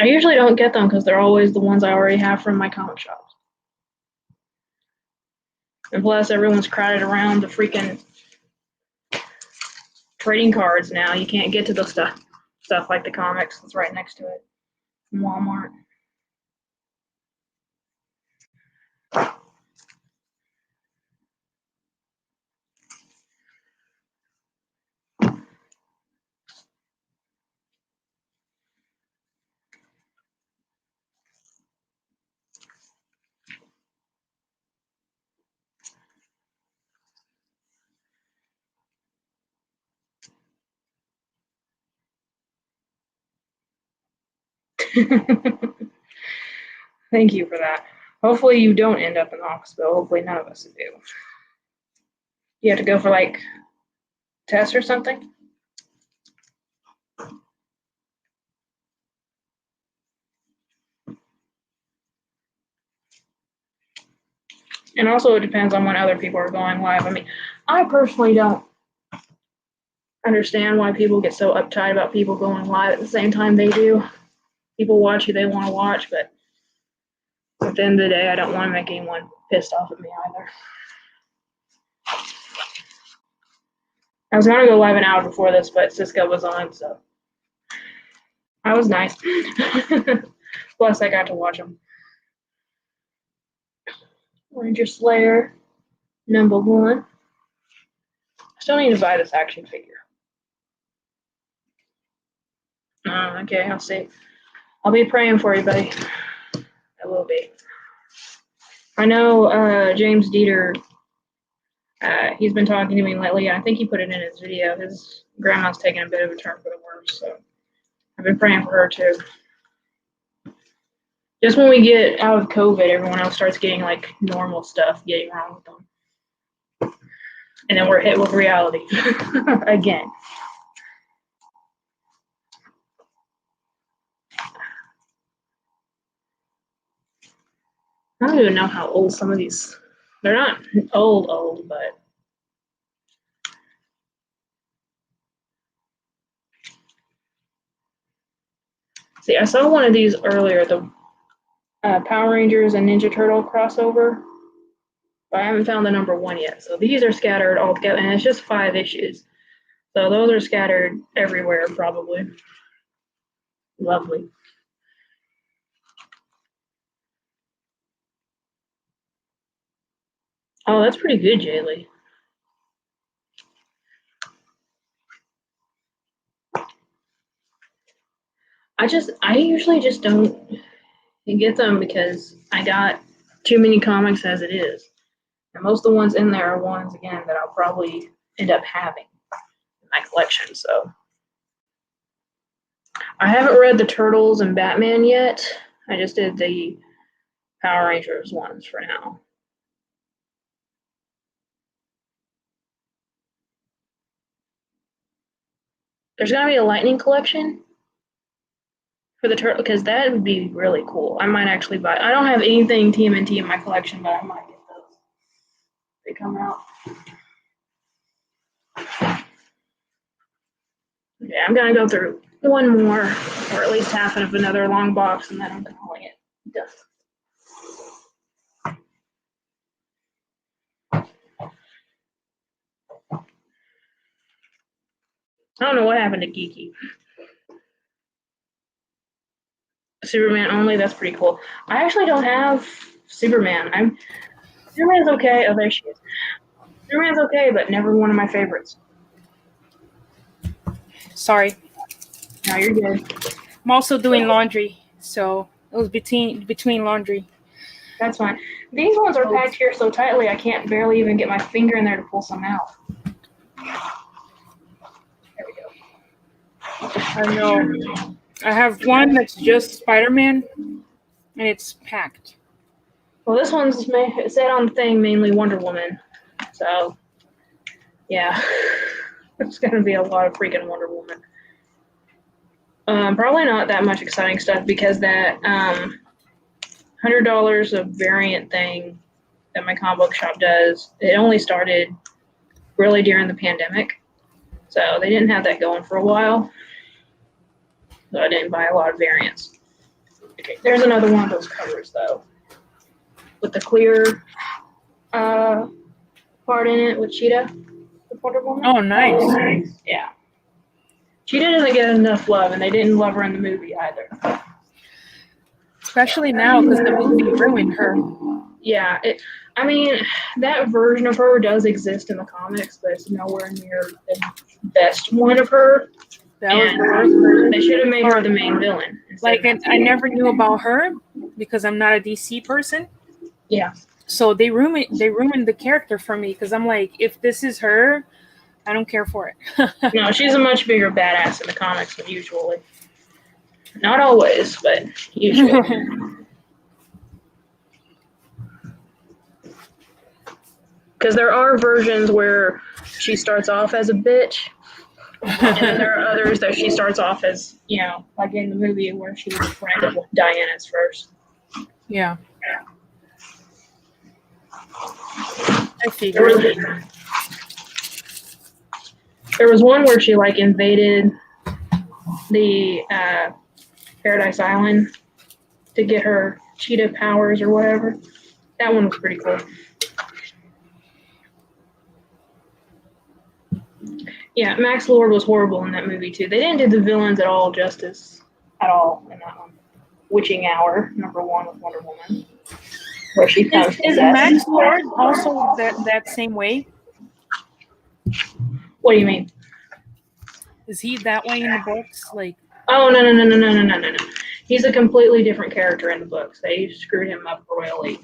I usually don't get them because they're always the ones I already have from my comic shops. And plus, everyone's crowded around the freaking trading cards now. You can't get to the stuff like the comics that's right next to it in Walmart. Thank you for that. Hopefully you don't end up in the hospital. Hopefully none of us do. You have to go for like tests or something? And also it depends on when other people are going live. I mean, I personally don't understand why people get so uptight about people going live at the same time they do. People watch who they want to watch, but at the end of the day, I don't want to make anyone pissed off at me either. I was going to go live an hour before this, but Cisco was on, so I was nice. Plus, I got to watch him. Ranger Slayer, #1. I still need to buy this action figure. Okay, I'll see. I'll be praying for you, buddy. I will be. I know James Dieter, he's been talking to me lately. I think he put it in his video. His grandma's taking a bit of a turn for the worse, so I've been praying for her too. Just when we get out of COVID, everyone else starts getting like normal stuff getting wrong with them. And then we're hit with reality again. I don't even know how old some of these, they're not old, but see, I saw one of these earlier, the Power Rangers and Ninja Turtle crossover, but I haven't found the #1 yet. So these are scattered all together, and it's just 5 issues. So those are scattered everywhere, probably. Lovely. Oh, that's pretty good, Jaylee. I usually just don't get them because I got too many comics as it is. And most of the ones in there are ones, again, that I'll probably end up having in my collection, so. I haven't read the Turtles and Batman yet. I just did the Power Rangers ones for now. There's gonna be a Lightning collection for the Turtle, because that would be really cool. I might actually buy. I don't have anything TMNT in my collection, but I might get those. They come out. Okay, I'm gonna go through one more, or at least half of another long box, and then I'm calling it done. I don't know what happened to Geeky. Superman only, that's pretty cool. I actually don't have Superman. Superman's okay. Oh, there she is. Superman's okay, but never one of my favorites. Sorry. No, you're good. I'm also doing laundry, so it was between laundry. That's fine. These ones are packed here so tightly I can't barely even get my finger in there to pull some out. There we go. I know. I have one that's just Spider-Man, and it's packed. Well, this one's said on the thing mainly Wonder Woman. So, yeah. It's going to be a lot of freaking Wonder Woman. Probably not that much exciting stuff because that $100 of variant thing that my comic book shop does, it only started really during the pandemic. So they didn't have that going for a while. So I didn't buy a lot of variants. Okay, there's another one of those covers though. With the clear part in it with Cheetah, the Wonder Woman. Oh, nice. Yeah. Cheetah doesn't get enough love, and they didn't love her in the movie either. Especially now because the movie ruined her. Yeah, I mean, that version of her does exist in the comics, but it's nowhere near the best one of her. That was And the worst version. they should have made her the main villain. Like, I never knew about her because I'm not a DC person. Yeah. So they ruined the character for me because I'm like, if this is her, I don't care for it. No, she's a much bigger badass in the comics than usually. Not always, but usually. Because there are versions where she starts off as a bitch, and then there are others that she starts off as, you know, like in the movie where she was a friend of Diana's first. Yeah. I figured. There was one where she like invaded the Paradise Island to get her cheetah powers or whatever. That one was pretty cool. Yeah, Max Lord was horrible in that movie too. They didn't do the villains at all justice at all in that one. Witching Hour, #1 with Wonder Woman, where she comes Is Max Lord also that same way? What do you mean? Is he that way in the books? Like, Oh no. He's a completely different character in the books. They screwed him up royally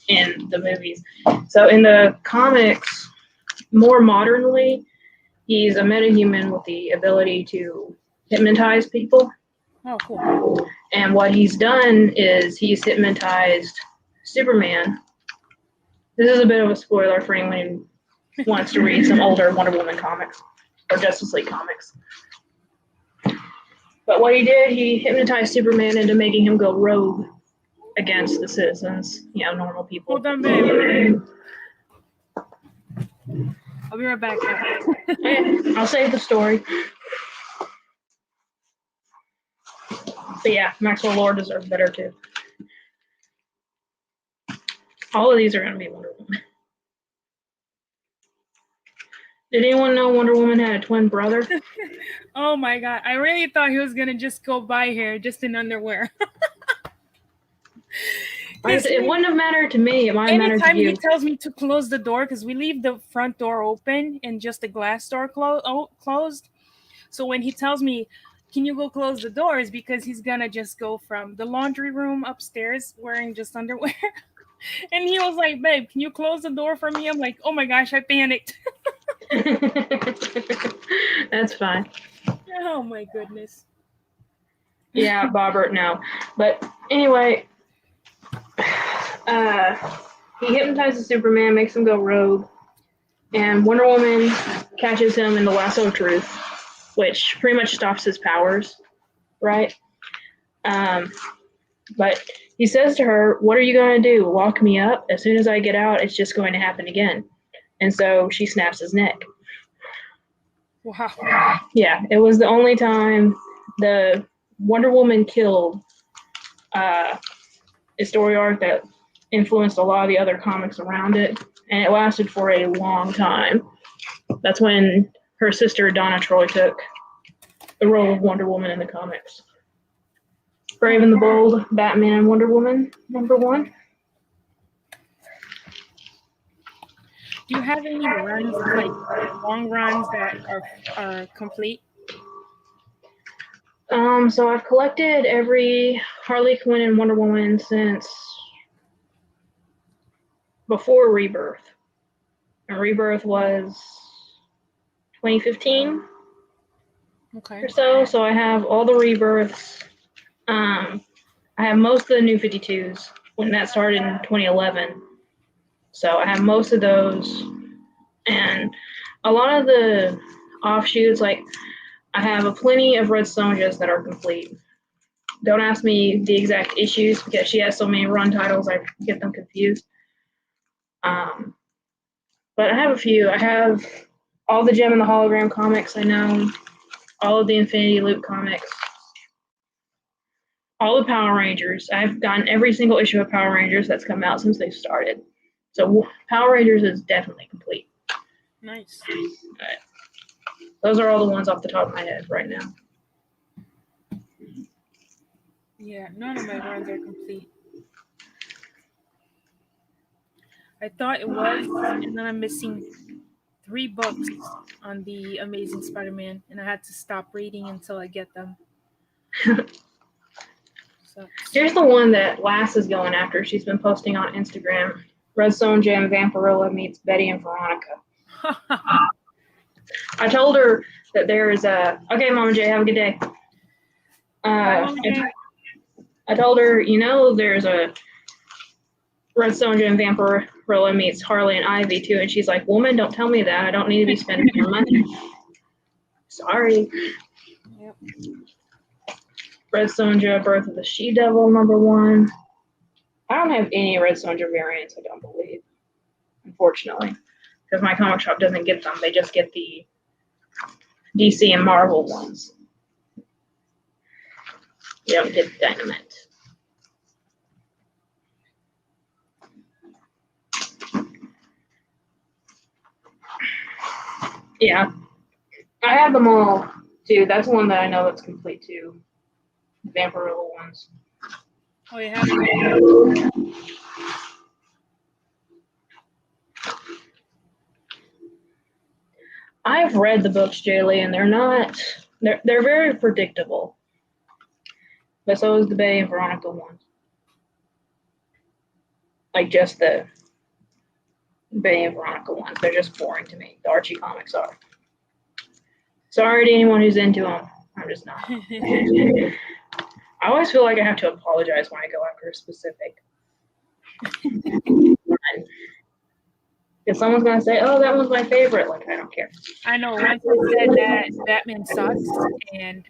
in the movies. So in the comics, more modernly, he's a metahuman with the ability to hypnotize people. oh, cool. And what he's done is he's hypnotized Superman. This is a bit of a spoiler for anyone who wants to read some older Wonder Woman comics or Justice League comics. But what he did, he hypnotized Superman into making him go rogue against the citizens, you know, normal people. Hold on, babe. I'll be right back. Okay, I'll save the story. But yeah, Maxwell Lord deserves better too. All of these are going to be Wonder Woman. Did anyone know Wonder Woman had a twin brother? Oh my god. I really thought he was going to just go by here just in underwear. It wouldn't have mattered to me. It might have mattered to Anytime you. he tells me to close the door, because we leave the front door open and just the glass door closed. So when he tells me, can you go close the doors? Because he's going to just go from the laundry room upstairs wearing just underwear. And he was like, babe, can you close the door for me? I'm like, oh my gosh, I panicked. That's fine. Oh my goodness. Yeah, Bobbert, no. But anyway, he hypnotizes Superman, makes him go rogue, and Wonder Woman catches him in the lasso of truth, which pretty much stops his powers, right? But he says to her, what are you going to do? Lock me up? As soon as I get out, it's just going to happen again. And so she snaps his neck. Wow. Yeah, it was the only time the Wonder Woman killed a story arc that influenced a lot of the other comics around it, and it lasted for a long time. That's when her sister Donna Troy took the role of Wonder Woman in the comics. Brave and the Bold, Batman and Wonder Woman, #1. Do you have any runs, like long runs that are complete? So I've collected every Harley Quinn and Wonder Woman since before Rebirth. And Rebirth was 2015 Okay. or so. So I have all the Rebirths. I have most of the New 52s when that started in 2011. So I have most of those. And a lot of the offshoots, like I have a plenty of red sonjas that are complete. Don't ask me the exact issues because she has so many run titles, I get them confused. But I have a few. I have all the Gem and the Hologram comics, I know, all of the Infinity Loop comics, all the Power Rangers. I've gotten every single issue of Power Rangers that's come out since they've started. So Power Rangers is definitely complete. Nice. But those are all the ones off the top of my head right now. Yeah, none of my runs are complete. I thought it was, and then I'm missing 3 books on the Amazing Spider-Man, and I had to stop reading until I get them. So, Here's the one that Lass is going after. She's been posting on Instagram. Red Sonja and Vampirilla meets Betty and Veronica. I told her that there is a. Okay, Mama J, have a good day. Bye, Mama J. I told her, there's a Red Sonja and Vampirilla meets Harley and Ivy too, and she's like, "Woman, don't tell me that. I don't need to be spending your money." Sorry. Yep. Red Sonja, Birth of the She-Devil, #1. I don't have any Red Sonja variants, I don't believe, unfortunately, because my comic shop doesn't get them. They just get the DC and Marvel ones. You don't get the Dynamite. Yeah, I have them all too. That's one that I know that's complete too. The Vampirilla ones. Oh, you have it. I've read the books, Jaylee, and they're very predictable. But so is the Betty and Veronica ones. Like just the Betty and Veronica ones. They're just boring to me. The Archie comics are. Sorry to anyone who's into them. I'm just not. I always feel like I have to apologize when I go after a specific. Because someone's going to say, "Oh, that one's my favorite." Like, I don't care. I know. Once I said that Batman sucks, and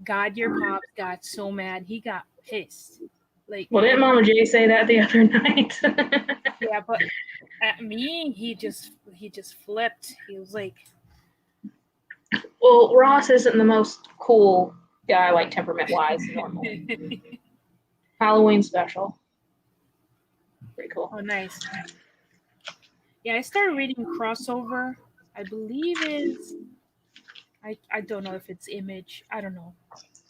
God, your pops got so mad. He got pissed. Like, Well, didn't Mama J say that the other night? yeah, but at me, he just flipped. He was like, Well, Ross isn't the most cool guy, like temperament-wise, normally. Halloween special. Pretty cool. "Oh, nice." Yeah, I started reading crossover. I believe is I don't know if it's Image. I don't know,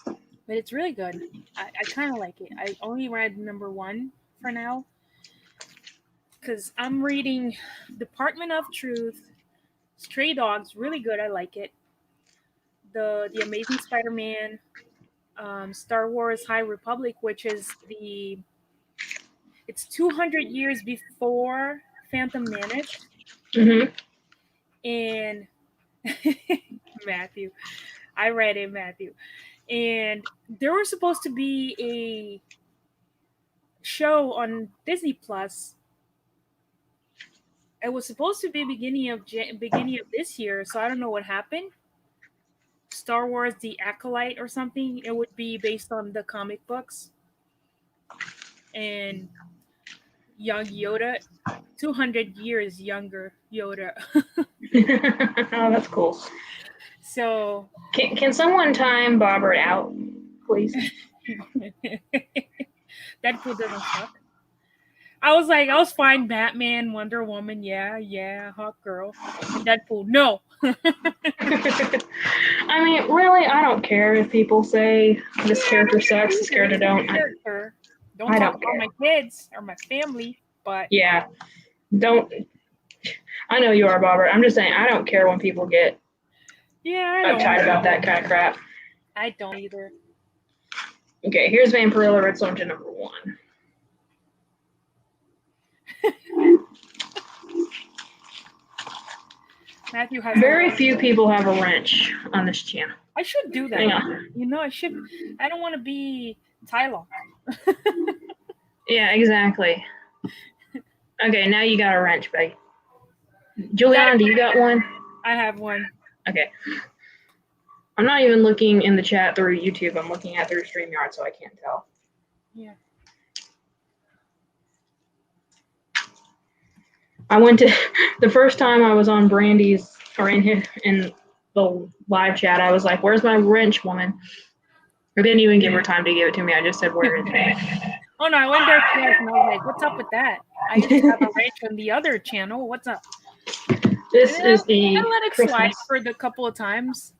but it's really good. I kind of like it. I only read #1 for now because I'm reading Department of Truth, Stray Dogs. Really good. I like it. The Amazing Spider-Man, Star Wars High Republic, which is it's 200 years before Phantom Menace, and Matthew. I read it, Matthew. And there was supposed to be a show on Disney Plus. It was supposed to be beginning of this year, so I don't know what happened. Star Wars: The Acolyte or something. It would be based on the comic books. And young Yoda, 200 years younger Yoda. Oh, that's cool. So Can someone time Bobbert out, please? Deadpool doesn't suck. I was fine. Batman, Wonder Woman, yeah, Hawk Girl, and Deadpool, no. I mean, really, I don't care if people say this character sucks, this character don't. Don't I talk don't about care. my kids or my family, but Yeah, don't. I know you are, Bobbert. I'm just saying, I don't care when people get yeah, I uptight don't. about that kind of crap. I don't either. Okay, here's Vampirilla Red Sonja #1. Matthew has Very few people have a wrench on this channel. I should do that. Hang on. I should. I don't want to be Tyler. Yeah, exactly. Okay, now you got a wrench, babe. Juliana, do you got one? I have one. Okay. I'm not even looking in the chat through YouTube. I'm looking at through StreamYard, so I can't tell. Yeah. I went to the first time I was on Brandy's or in the live chat. I was like, "Where's my wrench, woman?" I didn't even give her time to give it to me. I just said, "Where is it?" Oh no, I went there twice and I was like, "What's up with that?" I used to have a wrench on the other channel. What's up? This And is I the let it slide Christmas. for the couple of times.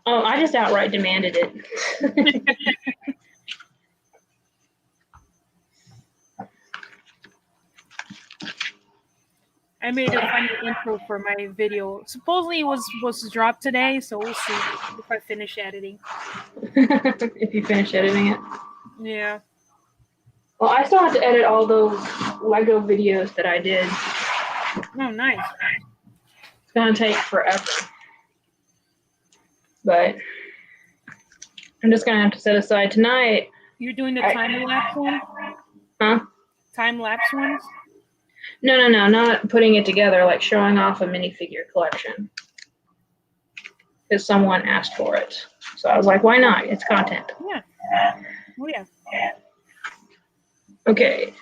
Oh, I just outright demanded it. I made a funny intro for my video. Supposedly it was supposed to drop today, so we'll see if I finish editing. If you finish editing it. Yeah. Well, I still have to edit all those Lego videos that I did. Oh, nice. It's gonna take forever. But I'm just gonna have to set aside tonight. You're doing the time lapse one? Huh? Time lapse ones? No, not putting it together, like showing off a minifigure collection. Because someone asked for it. So I was like, why not? It's content. Yeah. Oh yeah. Okay.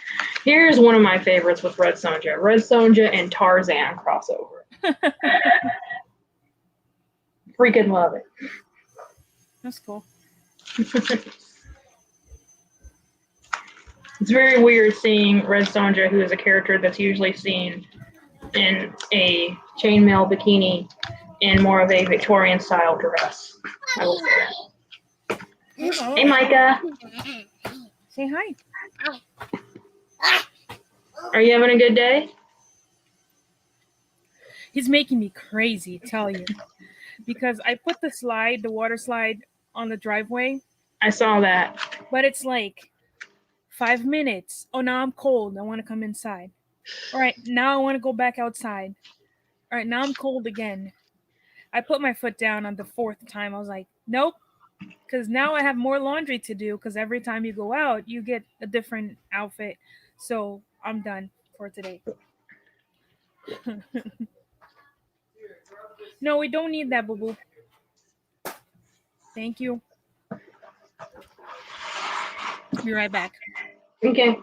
Here's one of my favorites with Red Sonja. Red Sonja and Tarzan crossover. Freaking love it. That's cool. It's very weird seeing Red Sonja, who is a character that's usually seen in a chainmail bikini in more of a Victorian style dress. I will say that. Hey, Micah. Say hi. Are you having a good day? He's making me crazy, tell you. Because I put the water slide on the driveway. I saw that. But it's like 5 minutes. Oh, now I'm cold. I want to come inside. All right, now I want to go back outside. All right, now I'm cold again. I put my foot down on the 4th time. I was like, nope. Because now I have more laundry to do because every time you go out, you get a different outfit. So I'm done for today. No, we don't need that, boo-boo. Thank you. Be right back. Okay.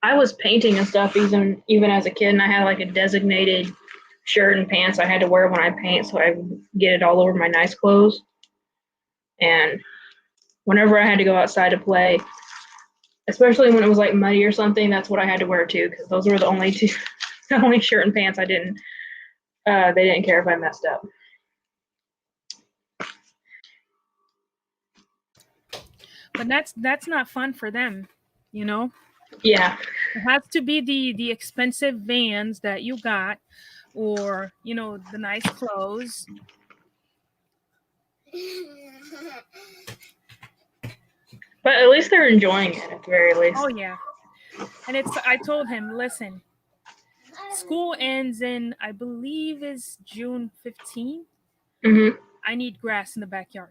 I was painting and stuff even as a kid, and I had like a designated shirt and pants I had to wear when I paint so I would get it all over my nice clothes. And whenever I had to go outside to play, especially when it was like muddy or something, that's what I had to wear too, because those were the only the only shirt and pants they didn't care if I messed up. But that's not fun for them, you know? Yeah. It has to be the expensive Vans that you got, or, you know, the nice clothes. But at least they're enjoying it at the very least. Oh yeah. And I told him, listen, school ends in, I believe, is June 15th. Mm-hmm. I need grass in the backyard.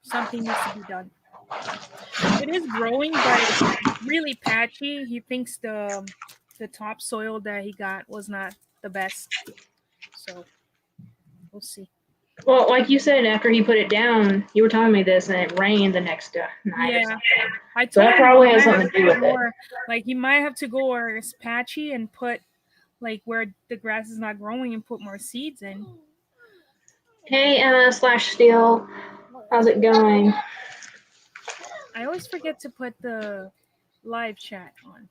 Something needs to be done. It is growing, but it's really patchy. He thinks the topsoil that he got was not the best. So we'll see. Well, like you said, after he put it down, you were telling me this, and it rained the next night. Yeah, I told so that him probably he has might something to do with it. Like he might have to go where it's patchy and put like where the grass is not growing and put more seeds in. Hey, Emma/Steel, how's it going? I always forget to put the live chat on.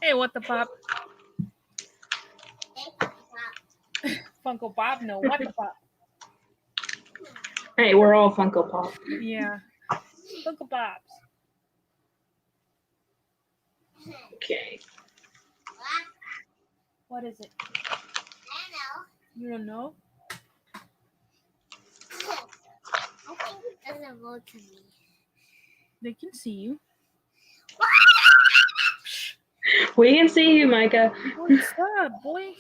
Hey, what the pop? Funko Pop? No, what the pop? Hey, we're all Funko Pop. Yeah. Funko Pops. Okay. What is it? I don't know. You don't know? I think it doesn't go to me. They can see you. We can see you, Micah. What's up, boy?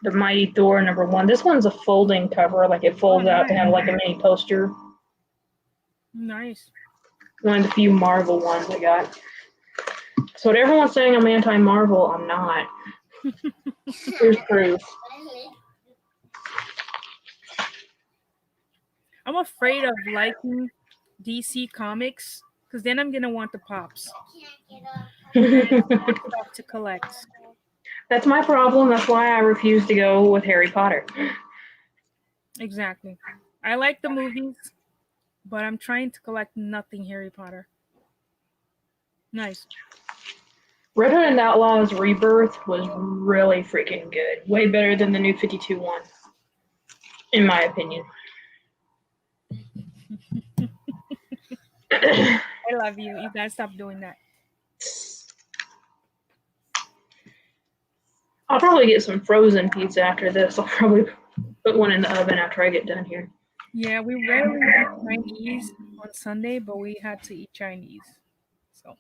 The Mighty Thor #1. This one's a folding cover, like it folds out to have like a mini poster. Nice. One of the few Marvel ones I got. So what everyone's saying I'm anti-Marvel, I'm not. Here's proof. I'm afraid of liking DC comics because then I'm gonna want the pops stuff to collect. That's my problem. That's why I refuse to go with Harry Potter. Exactly. I like the movies, but I'm trying to collect nothing Harry Potter. Nice. Red Hood and Outlaws Rebirth was really freaking good. Way better than the New 52 one, in my opinion. I love you. You gotta stop doing that. I'll probably get some frozen pizza after this. I'll probably put one in the oven after I get done here. Yeah, we rarely eat Chinese on Sunday, but we had to eat Chinese. So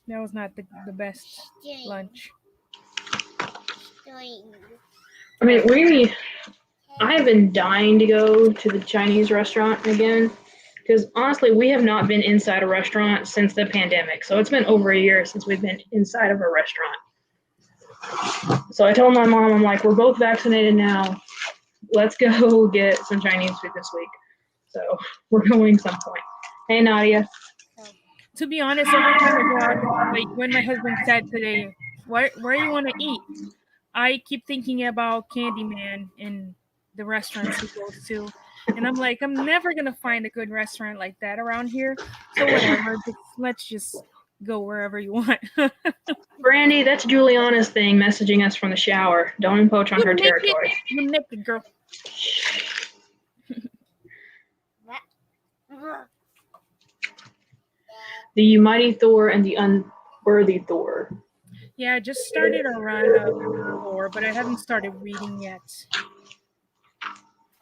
that was not the best lunch. I mean, I have been dying to go to the Chinese restaurant again because honestly, we have not been inside a restaurant since the pandemic. So it's been over a year since we've been inside of a restaurant. So I told my mom, I'm like, we're both vaccinated now. Let's go get some Chinese food this week. So we're going some point. Hey, Nadia. To be honest, every time I go out, like when my husband said today, where you want to eat? I keep thinking about Candyman and the restaurants he goes to. And I'm like, I'm never going to find a good restaurant like that around here. So whatever, let's just go wherever you want. Brandy, that's Juliana's thing, messaging us from the shower. Don't encroach on her territory. You naked, girl. The Mighty Thor and the Unworthy Thor. Yeah, I just started a run of Thor, but I haven't started reading yet.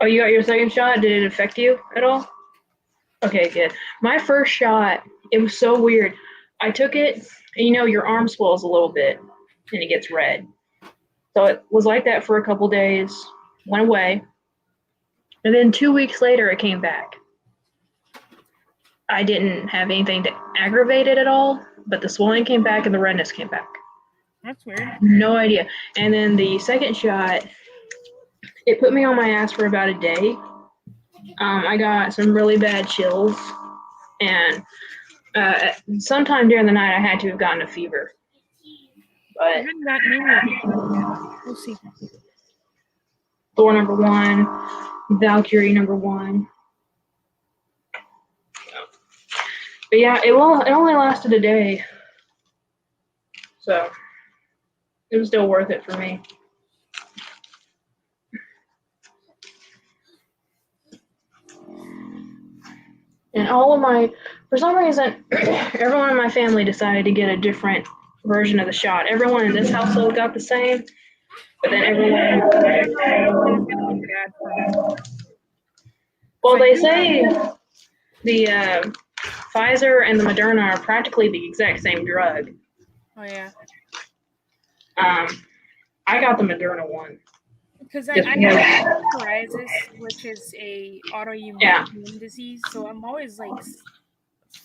Oh, you got your second shot? Did it affect you at all? Okay, good. My first shot, it was so weird. I took it, and your arm swells a little bit, and it gets red. So it was like that for a couple days, went away, and then 2 weeks later, it came back. I didn't have anything to aggravate it at all, but the swelling came back and the redness came back. That's weird. No idea. And then the second shot, it put me on my ass for about a day. I got some really bad chills, and sometime during the night I had to have gotten a fever. I But haven't gotten any of it. We'll see. Thor #1, Valkyrie #1. But yeah, it only lasted a day, so it was still worth it for me. And for some reason, everyone in my family decided to get a different version of the shot. Everyone in this household got the same, but then everyone. Well, they say the Pfizer and the Moderna are practically the exact same drug. Oh yeah. I got the Moderna one. Because I have psoriasis, which is a autoimmune disease, so I'm always like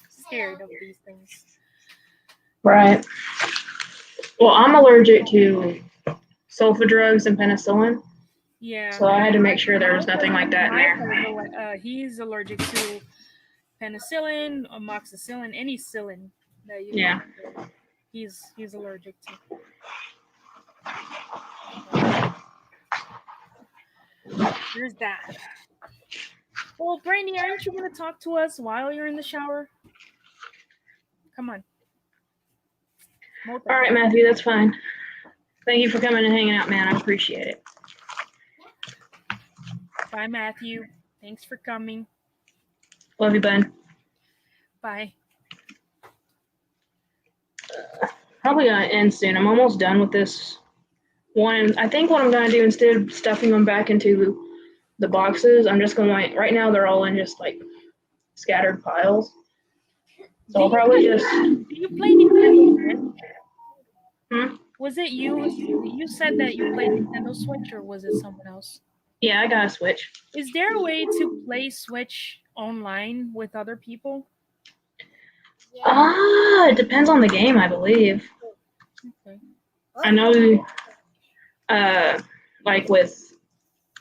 scared of these things. Right. Well, I'm allergic to sulfa drugs and penicillin. Yeah. So I had to make sure there was nothing like that in there. He's allergic to penicillin, amoxicillin, any psyllin that you Yeah. He's allergic to. There's that. Well, Brandy, aren't you going to talk to us while you're in the shower? Come on. All right, Matthew, that's fine. Thank you for coming and hanging out, man. I appreciate it. Bye, Matthew. Thanks for coming. Love you, bud. Bye. Probably gonna end soon. I'm almost done with this one. I think what I'm gonna do, instead of stuffing them back into the boxes, I'm just going. Right now, they're all in just like scattered piles. So I'll probably just. Do you play Nintendo? Hmm? Was it you? You said that you played Nintendo Switch, or was it someone else? Yeah, I got a Switch. Is there a way to play Switch online with other people? It depends on the game, I believe. Okay. I know, like with,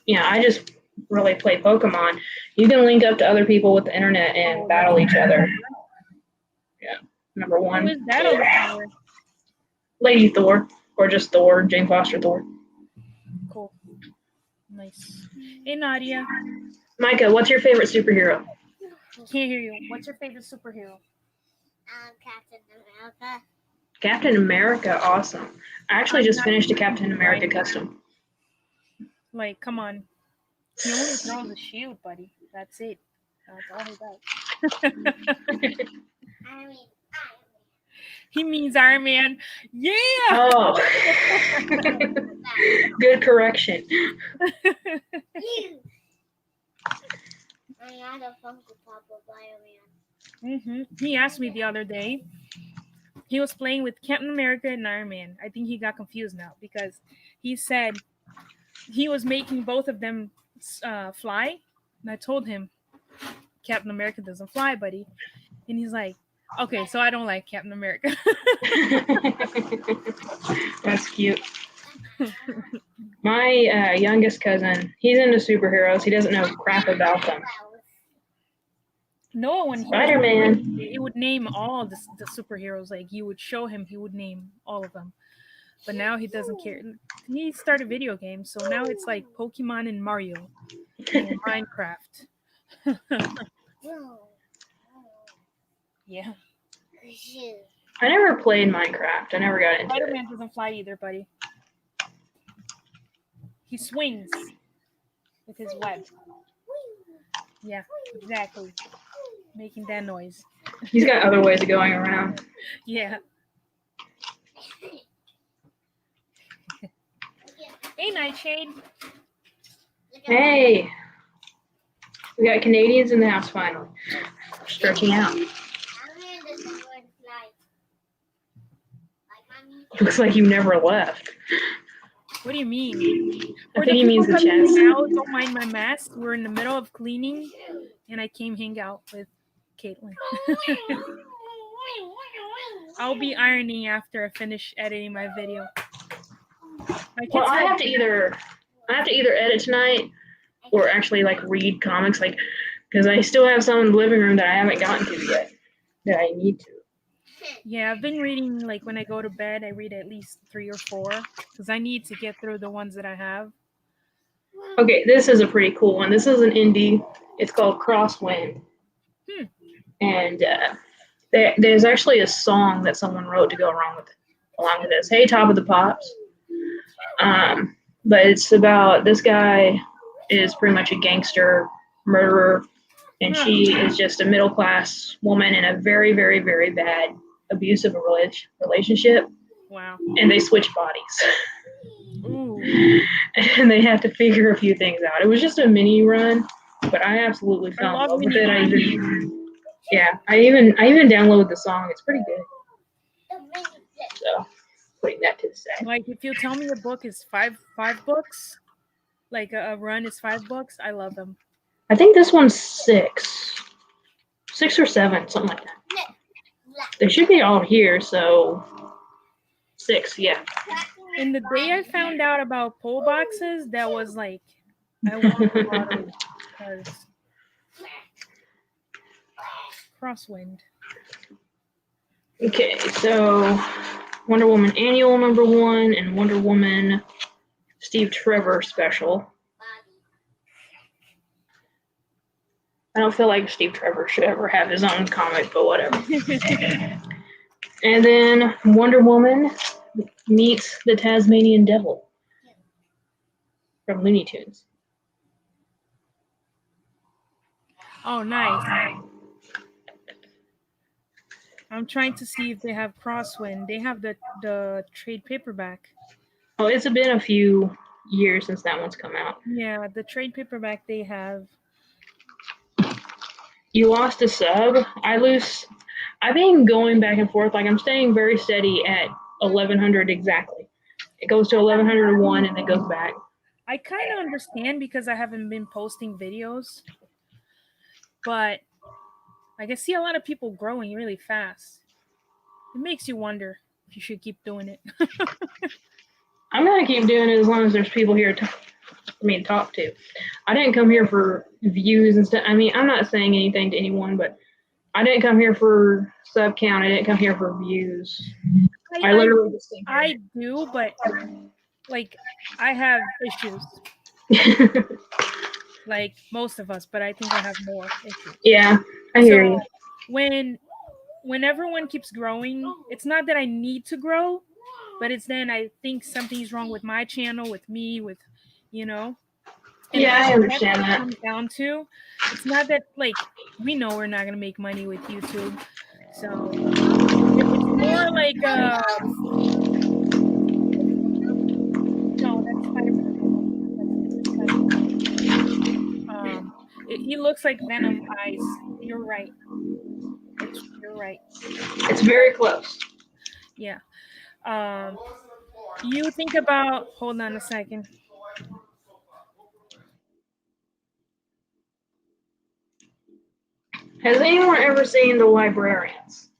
I just really play Pokemon. You can link up to other people with the internet and battle each other. Yeah, number Who one, is that on the tower? Lady Thor, or just Thor, Jane Foster Thor. Cool. Nice. Hey, Nadia. Micah, what's your favorite superhero? Can't hear you. What's your favorite superhero? Captain America. Captain America, awesome. I actually just finished a Captain America custom. Like, come on. He only throws a shield, buddy. That's it. That's all he does. I mean, He means Iron Man. Yeah! Oh, good correction. I had a Funko Pop of Iron Man. He asked me the other day. He was playing with Captain America and Iron Man. I think he got confused now because he said he was making both of them fly. And I told him, Captain America doesn't fly, buddy. And he's like, okay, so I don't like Captain America. That's cute. My youngest cousin, he's into superheroes. He doesn't know crap about them. No, when he Spider-Man. he would name all the superheroes. Like, you would show him, he would name all of them. But now he doesn't care. He started video games, so now it's like Pokemon and Mario and Minecraft. Yeah. I never played Minecraft. I never got into it. Spider-Man doesn't fly either, buddy. He swings with his web. Yeah, exactly. Making that noise. He's got other ways of going around. Yeah. Hey, Nightshade. Hey, we got Canadians in the house finally. Stretching out. Looks like you never left. What do you mean? I think he means the chest. Now, don't mind my mess. We're in the middle of cleaning, and I came hang out with Caitlin. I'll be ironing after I finish editing my video. Well, I have to either edit tonight or actually like read comics, like because I still have some in the living room that I haven't gotten to yet that I need to. Yeah, I've been reading, like when I go to bed, I read at least 3 or 4 because I need to get through the ones that I have. Okay, this is a pretty cool one. This is an indie. It's called Crosswind. And there's actually a song that someone wrote to go along with this. Hey, Top of the Pops. But it's about this guy is pretty much a gangster murderer, and she is just a middle class woman in a very, very, very bad abusive relationship. Wow. And they switch bodies. Ooh. And they have to figure a few things out. It was just a mini run, but I absolutely fell in love with it. I even downloaded the song. It's pretty good. So putting that to the side. Like, if you tell me a book is five books, like a run is 5 books, I love them. I think this one's 6 or 7, something like that. They should be all here, so 6, yeah. And the day I found out about pull boxes, that was like, I won a lottery because Crosswind. Okay, so Wonder Woman Annual #1 and Wonder Woman Steve Trevor Special. I don't feel like Steve Trevor should ever have his own comic, but whatever. And then Wonder Woman meets the Tasmanian Devil from Looney Tunes. Oh, nice. I'm trying to see if they have Crosswind. They have the trade paperback. Oh, it's been a few years since that one's come out. Yeah, the trade paperback they have. You lost a sub. I've been going back and forth. Like, I'm staying very steady at 1100 exactly. It goes to 1101 and then goes back. I kind of understand because I haven't been posting videos. but I can see a lot of people growing really fast. It makes you wonder if you should keep doing it. I'm gonna keep doing it as long as there's people here to talk to. I didn't come here for views and stuff. I mean, I'm not saying anything to anyone, but I didn't come here for sub count. I didn't come here for views. I literally just think I do, but like I have issues, like most of us, but I think I have more issues. Yeah, I hear you. When everyone keeps growing, it's not that I need to grow, but it's then I think something's wrong with my channel, with me, with, you know. And Yeah, I understand what it that. comes down to, it's not that, like, we know we're not gonna make money with YouTube, so it's more like no, that's Spider-Man. He looks like Venom eyes. You're right. You're right. It's very close. Yeah. You think about. Hold on a second. Has anyone ever seen The Librarians?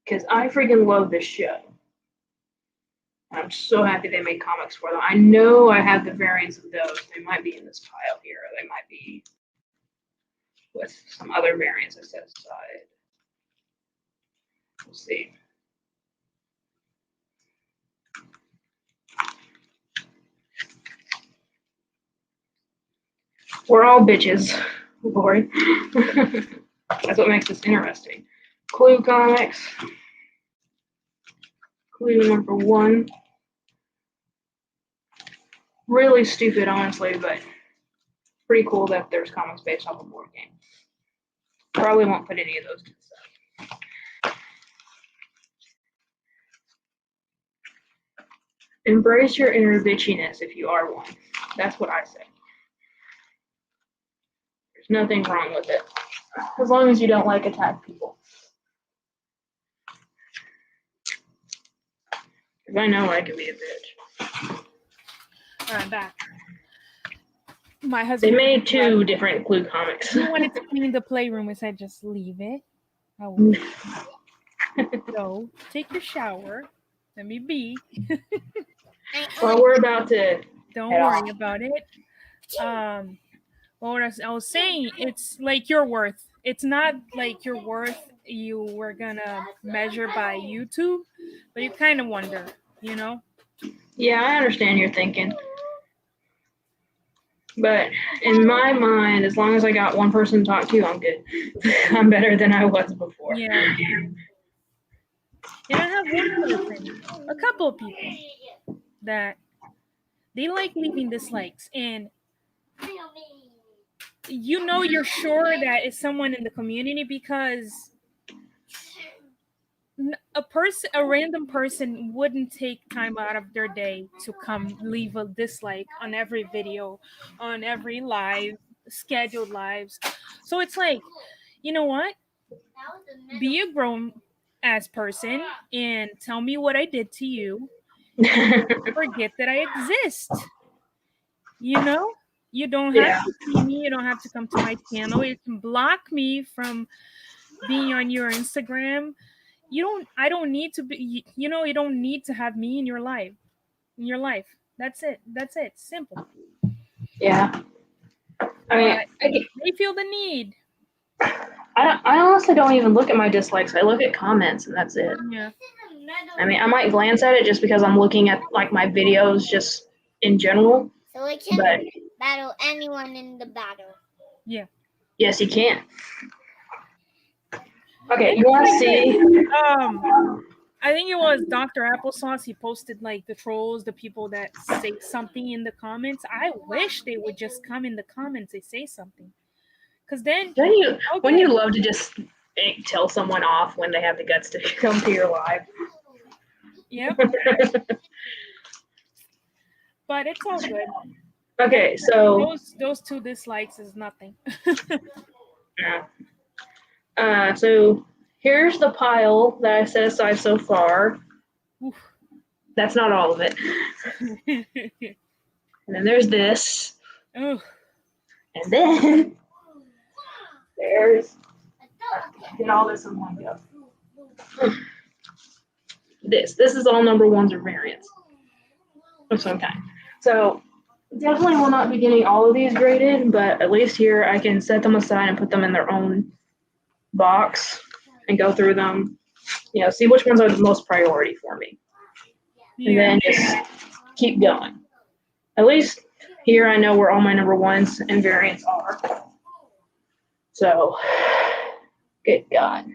Because I freaking love this show. I'm so happy they made comics for them. I know I have the variants of those. They might be in this pile here. Or they might be with some other variants I set aside. We'll see. We're all bitches, Lord. That's what makes this interesting. Clue Comics. Clue number 1. Really stupid, honestly, but pretty cool that there's comics based off a board game. Probably won't put any of those to the side. Embrace your inner bitchiness if you are one. That's what I say. There's nothing wrong with it. As long as you don't like attack people. Because I know I can be a bitch. I'm back. My They husband. made 2 different Clue comics. He wanted to clean the playroom. I said, just leave it. I will. So take your shower. Let me be. Well, we're about to. Don't head worry off. about it. What I was saying, it's like your worth. It's not like your worth you were gonna measure by YouTube, but you kind of wonder, you know? Yeah, I understand your thinking. But in my mind, as long as I got one person to talk to, I'm good. I'm better than I was before. Yeah. And I have one person, a couple of people that they like leaving dislikes, and you know you're sure that it's someone in the community because a random person wouldn't take time out of their day to come leave a dislike on every video, on every live, scheduled lives. So it's like, you know what? Be a grown ass person and tell me what I did to you. Forget that I exist. You know? You don't have to see me. You don't have to come to my channel. You can block me from being on your Instagram. I don't need to be, you know, you don't need to have me in your life. That's it. Simple. Yeah. I mean, they feel the need. I honestly don't even look at my dislikes. I look at comments and that's it. Yeah. I mean, I might glance at it just because I'm looking at like my videos just in general. So we can battle anyone in the battle. Yeah. Yes, you can. Okay, you want to see? I think it was Dr. Applesauce. He posted like the trolls, the people that say something in the comments. I wish they would just come in the comments and say something. Because then when you love to just tell someone off when they have the guts to come to your live. Yep. But it's all good. Okay, so those 2 dislikes is nothing. Yeah. So here's the pile that I set aside so far. Oof. That's not all of it. And then there's this. Ooh. And then There's get all this in one go. This is all number ones or variants of some kind. So definitely will not be getting all of these graded, but at least here I can set them aside and put them in their own box and go through them, see which ones are the most priority for me. And then just keep going. At least here I know where all my number ones and variants are. So, good God.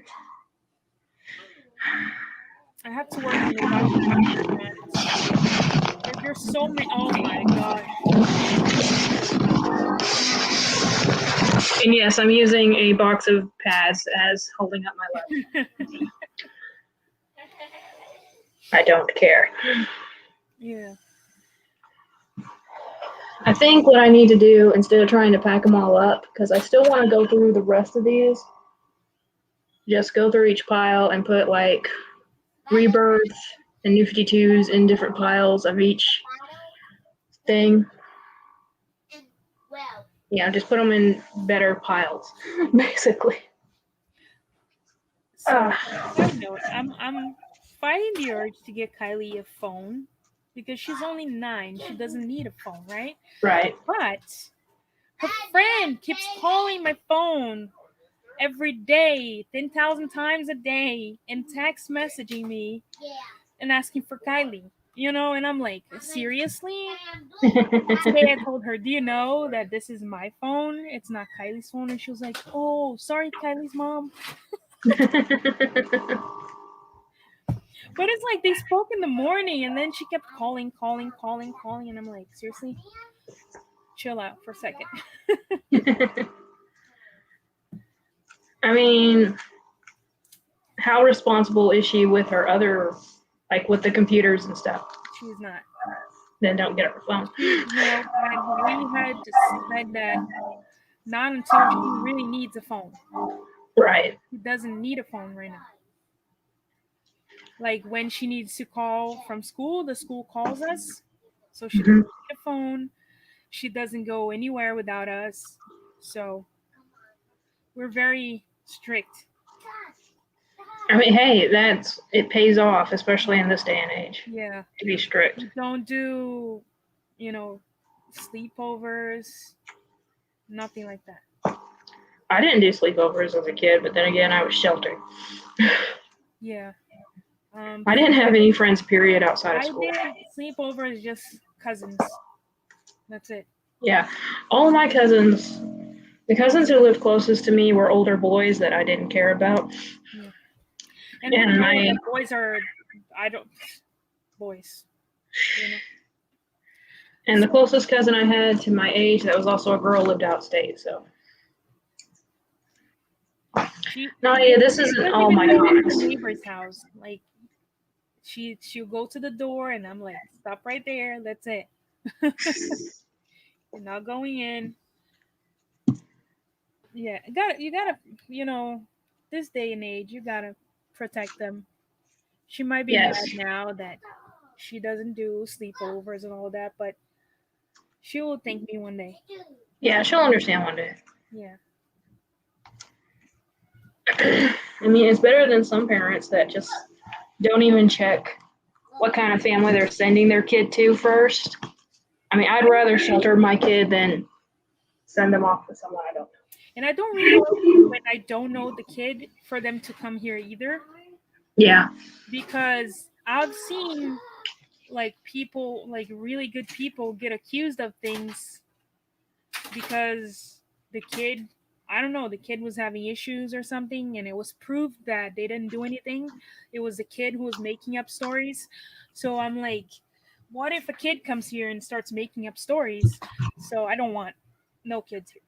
I have to work on your document. There's so many. Oh my God. And yes, I'm using a box of pads as holding up my laptop. I don't care. Yeah. I think what I need to do, instead of trying to pack them all up, because I still want to go through the rest of these, just go through each pile and put like Rebirth and New 52s in different piles of each thing. Yeah, just put them in better piles, basically. So, side note, I'm fighting the urge to get Kylie a phone because she's only 9. She doesn't need a phone, right? Right. But her friend keeps calling my phone every day, 10,000 times a day, and text messaging me and asking for Kylie. And I'm like, seriously? Today I told her, do you know that this is my phone? It's not Kylie's phone. And she was like, oh, sorry, Kylie's mom. But it's like they spoke in the morning and then she kept calling. And I'm like, seriously? Chill out for a second. I mean, how responsible is she with her other, like with the computers and stuff? She's not. Then don't get her phone. We had said that not until she really needs a phone. Right. She doesn't need a phone right now. Like when she needs to call from school, the school calls us. So she doesn't need a phone. She doesn't go anywhere without us. So we're very strict. I mean, hey, it pays off, especially in this day and age. Yeah. To be strict. We don't do, sleepovers. Nothing like that. I didn't do sleepovers as a kid, but then again, I was sheltered. Yeah. I didn't have any friends, period, outside of school. I did sleepovers, just cousins. That's it. Yeah. All of my cousins, the cousins who lived closest to me were older boys that I didn't care about. Yeah. And then the boys are, boys. And the closest cousin I had to my age that was also a girl lived outstate, so. This isn't all my comics. Neighbor's house. Like, she'll go to the door and I'm like, stop right there. That's it. You're not going in. Yeah, you gotta, this day and age, you gotta protect them. She might be mad now that she doesn't do sleepovers and all that, but she will thank me one day. Yeah, she'll understand one day. Yeah. I mean, it's better than some parents that just don't even check what kind of family they're sending their kid to first. I mean, I'd rather shelter my kid than send them off to someone I don't know. And I don't really like when I don't know the kid for them to come here either. Yeah. Because I've seen like people, like really good people get accused of things because the kid, I don't know, the kid was having issues or something and it was proved that they didn't do anything. It was the kid who was making up stories. So I'm like, what if a kid comes here and starts making up stories? So I don't want no kids here.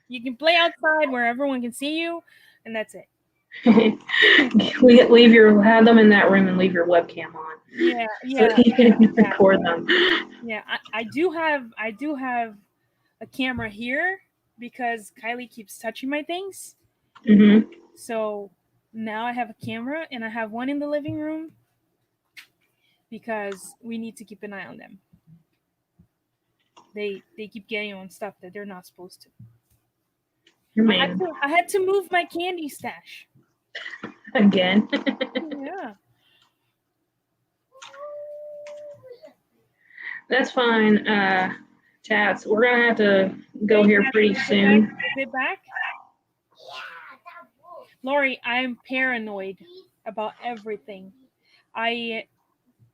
You can play outside where everyone can see you, and that's it. Have them in that room and leave your webcam on. Yeah. So you can record them. Yeah, I do have a camera here because Kylie keeps touching my things. Mm-hmm. So now I have a camera and I have one in the living room because we need to keep an eye on them. They keep getting on stuff that they're not supposed to. Your I had man to, I had to move my candy stash. again. Yeah. That's fine. Tats, we're gonna have to go Hey, here Kat, pretty is it soon. back? Is it back? Yeah, that wolf. Lori, I'm paranoid about everything. I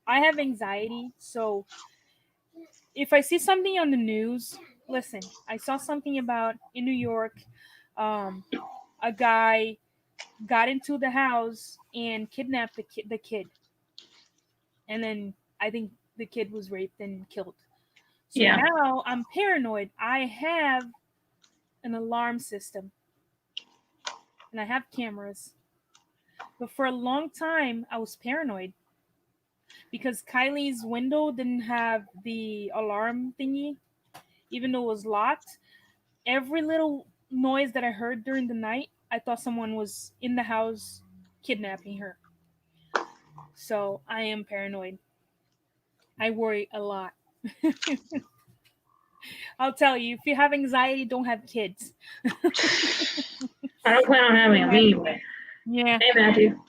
have anxiety, so if I see something on the news, listen, I saw something about in New York, a guy got into the house and kidnapped the kid, and then I think the kid was raped and killed. So Yeah. now I'm paranoid. I have an alarm system and I have cameras. But for a long time, I was paranoid because Kylie's window didn't have the alarm thingy, even though it was locked. Every little noise that I heard during the night, I thought someone was in the house kidnapping her. So I am paranoid. I worry a lot. I'll tell you, if you have anxiety, don't have kids. I don't plan on having them anyway. Yeah. Hey, Matthew.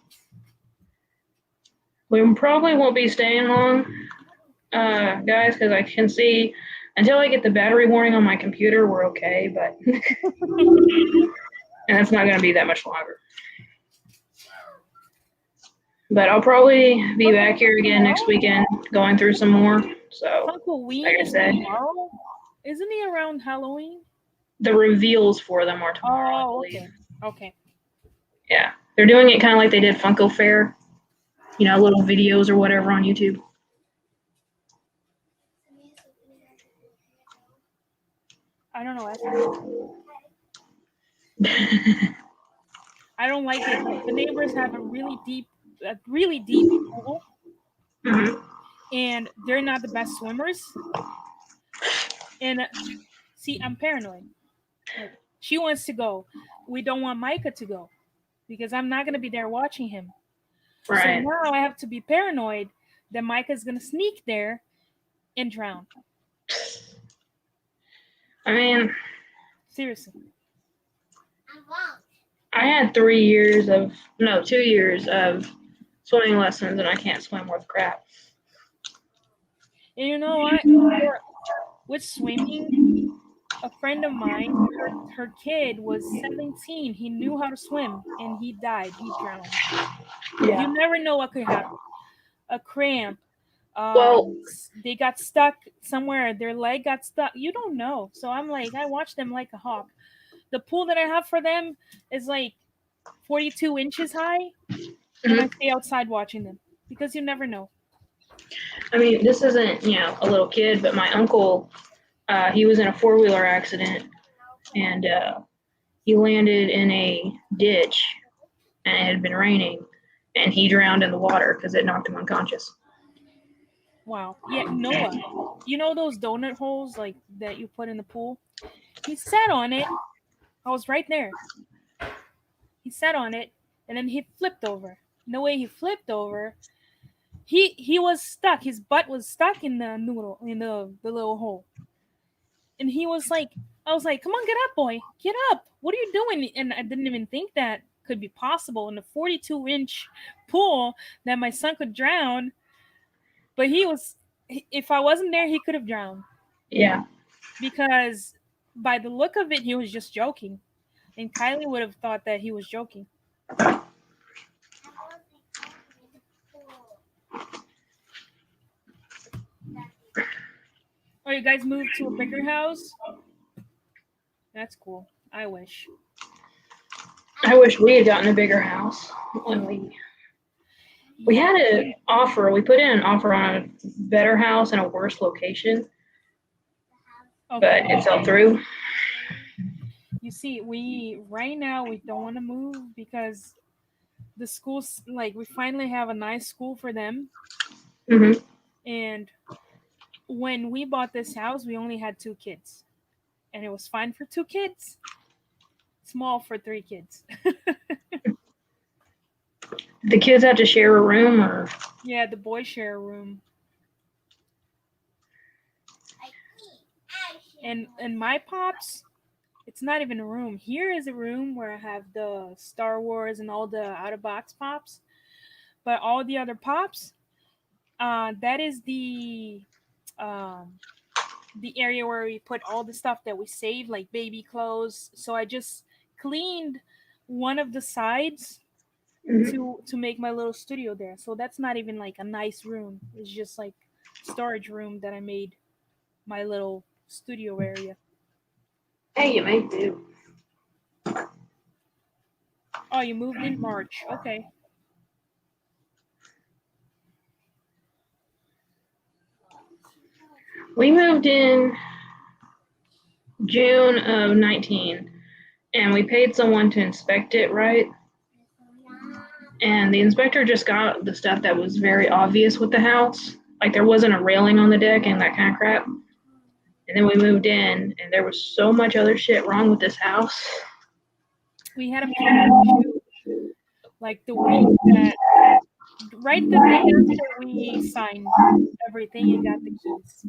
We probably won't be staying long, guys, because I can see until I get the battery warning on my computer, we're okay, but and it's not going to be that much longer. But I'll probably be back here again next weekend going through some more. So, Uncle Ween like I is said, tomorrow. Isn't he around Halloween? the reveals for them are tomorrow, I Oh, believe. okay. Yeah. They're doing it kind of like they did Funko Fair, you know, little videos or whatever on YouTube. I don't know. I don't like it. The neighbors have a really deep pool, Mhm. and they're not the best swimmers. And see, I'm paranoid. Like, she wants to go. We don't want Micah to go because I'm not gonna be there watching him. Right. So now I have to be paranoid that Micah's gonna sneak there and drown. I mean, Seriously. I'm wrong. I had 2 years of swimming lessons, and I can't swim worth crap. And you know what? With swimming, a friend of mine, her kid was 17. He knew how to swim and he died. He drowned. Yeah. You never know what could happen. A cramp. Well, They got stuck somewhere. Their leg got stuck. You don't know. So I'm like, I watch them like a hawk. The pool that I have for them is like 42 inches high, and I stay outside watching them because you never know. I mean, this isn't, you know, a little kid, but my uncle, he was in a four-wheeler accident, and he landed in a ditch, and it had been raining, and he drowned in the water because it knocked him unconscious. Wow. Yeah, Noah. You know those donut holes like that you put in the pool? He sat on it. I was right there. He sat on it and then he flipped over. And the way he flipped over, he was stuck. His butt was stuck in the noodle in the little hole. And he was like, I was like, come on, get up, boy. Get up. What are you doing? And I didn't even think that could be possible in a 42-inch pool that my son could drown. But if I wasn't there, he could have drowned. Yeah. Because by the look of it, he was just joking. And Kylie would have thought that he was joking. Oh, you guys moved to a bigger house? That's cool. I wish. I wish we had gotten a bigger house when we had an offer. We put in an offer on a better house in a worse location, Okay. but it fell through. You see, right now we don't want to move because the schools, like, we finally have a nice school for them. Mm-hmm. And when we bought this house, we only had 2 kids, and it was fine for 2 kids. Small for 3 kids. The kids had to share a room, or Yeah, the boys share a room. And my pops, it's not even a room. Here is a room where I have the Star Wars and all the out of box pops, but all the other pops, that is um, the area where we put all the stuff that we save, like baby clothes. So I just cleaned one of the sides to make my little studio there. So that's not even like a nice room. It's just like storage room that I made my little studio area. Hey, you make do. Oh, you moved in March. Okay. We moved in June of 19, and we paid someone to inspect it, right? And the inspector just got the stuff that was very obvious with the house. Like there wasn't a railing on the deck and that kind of crap. And then we moved in, and there was so much other shit wrong with this house. We had a plan to, like the week that, right the day after we signed everything and got the keys.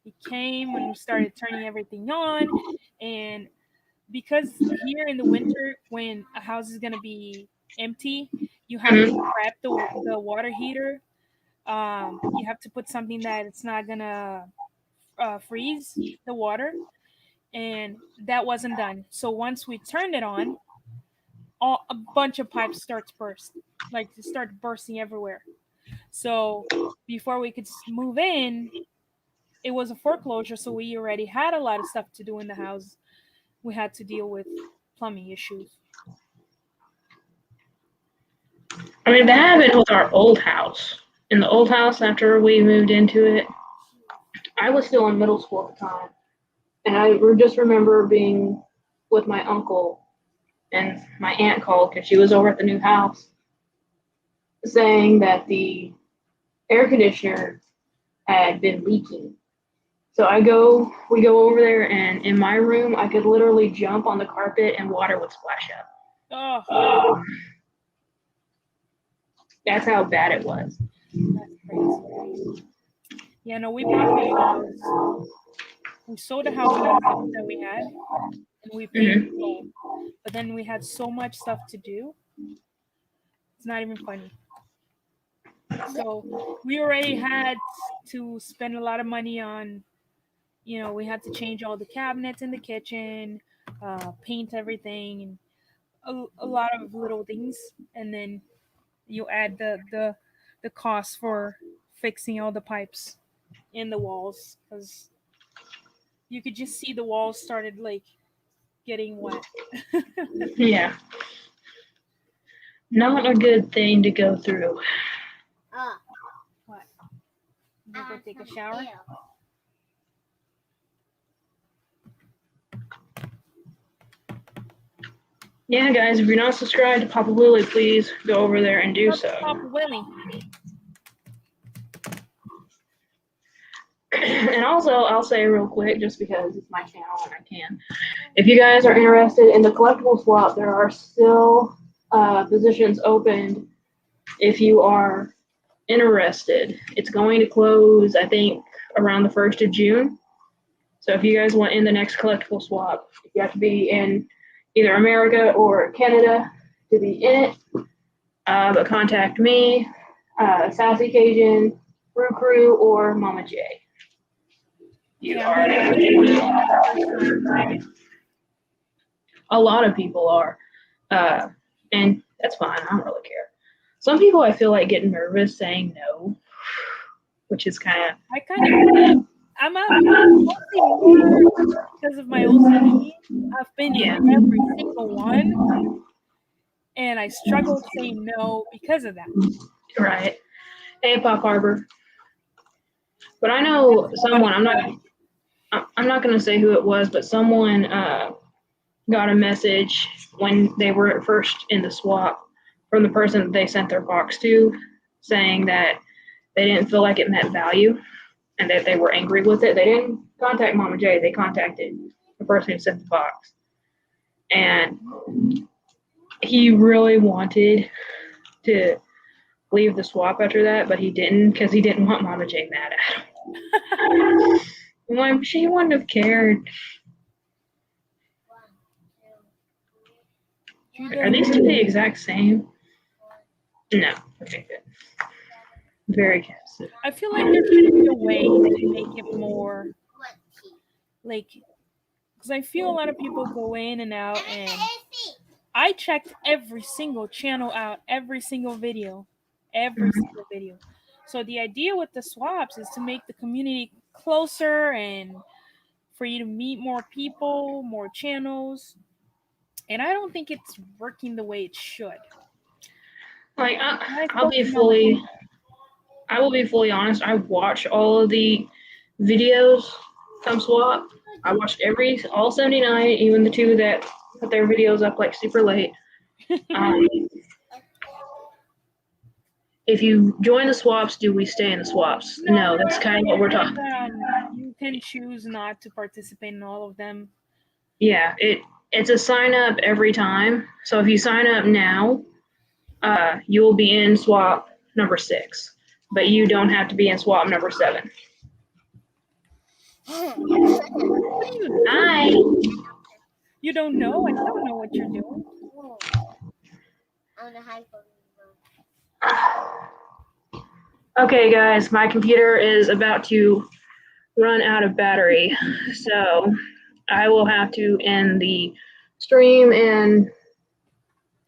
He came and we started turning everything on. And because here in the winter, when a house is going to be empty, you have to prep the water heater. You have to put something that it's not going to freeze the water. And that wasn't done. So once we turned it on, a bunch of pipes starts burst, like it started bursting everywhere. So before we could move in, it was a foreclosure, so we already had a lot of stuff to do in the house. We had to deal with plumbing issues. I mean, that happened with our old house. In the old house, after we moved into it, I was still in middle school at the time. And I just remember being with my uncle, and my aunt called because she was over at the new house, saying that the air conditioner had been leaking. So we go over there, and in my room, I could literally jump on the carpet and water would splash up. Oh, That's how bad it was. that's crazy. Yeah, no, we bought the house. We sold the house that we had, and we paid it all. But then we had so much stuff to do. It's not even funny. So we already had to spend a lot of money on, we had to change all the cabinets in the kitchen, paint everything, and a lot of little things. And then you add the cost for fixing all the pipes in the walls, because you could just see the walls started like getting wet. Yeah. Not a good thing to go through. What? You go take a shower? Yeah, guys, if you're not subscribed to Papa Willie, please go over there and do so. Papa Willie. And also, I'll say real quick, just because it's my channel and I can. If you guys are interested in the collectible swap, there are still positions open if you are interested. It's going to close, I think, around the 1st of June. So if you guys want in the next collectible swap, you have to be in either America or Canada to be in it. But contact me, Sassy Cajun, Brew Crew, or Mama J. You already know. A lot of people are. And that's fine. I don't really care. Some people I feel like get nervous saying no, which is kind of. I kind of. I'm mostly more because of my OCD. I've been in every single one, and I struggle saying no because of that. Right. Hey, Pop Harbor. But I know someone. I'm not going to say who it was, but someone got a message when they were first in the swap from the person that they sent their box to, saying that they didn't feel like it met value and that they were angry with it. They didn't contact Mama J. They contacted the person who sent the box. And he really wanted to leave the swap after that, but he didn't because he didn't want Mama J mad at him. Well, she wouldn't have cared. Are these two the exact same? No. Okay, good. Very good. I feel like there should be a way to make it more What tea? like, because I feel a lot of people go in and out, and AC. I checked every single channel out, every single video. So the idea with the swaps is to make the community closer and for you to meet more people, more channels. And I don't think it's working the way it should. Like I will be fully honest. I watch all of the videos from Swap. I watched all 79, even the two that put their videos up like super late. If you join the swaps, do we stay in the swaps? No, that's kind of what we're talking. You can choose not to participate in all of them. Yeah, it's a sign up every time. So if you sign up now, you will be in swap number 6, but you don't have to be in swap number 7. Hi. You don't know? I don't know what you're doing. On the high phone. Okay, guys, my computer is about to run out of battery, so I will have to end the stream and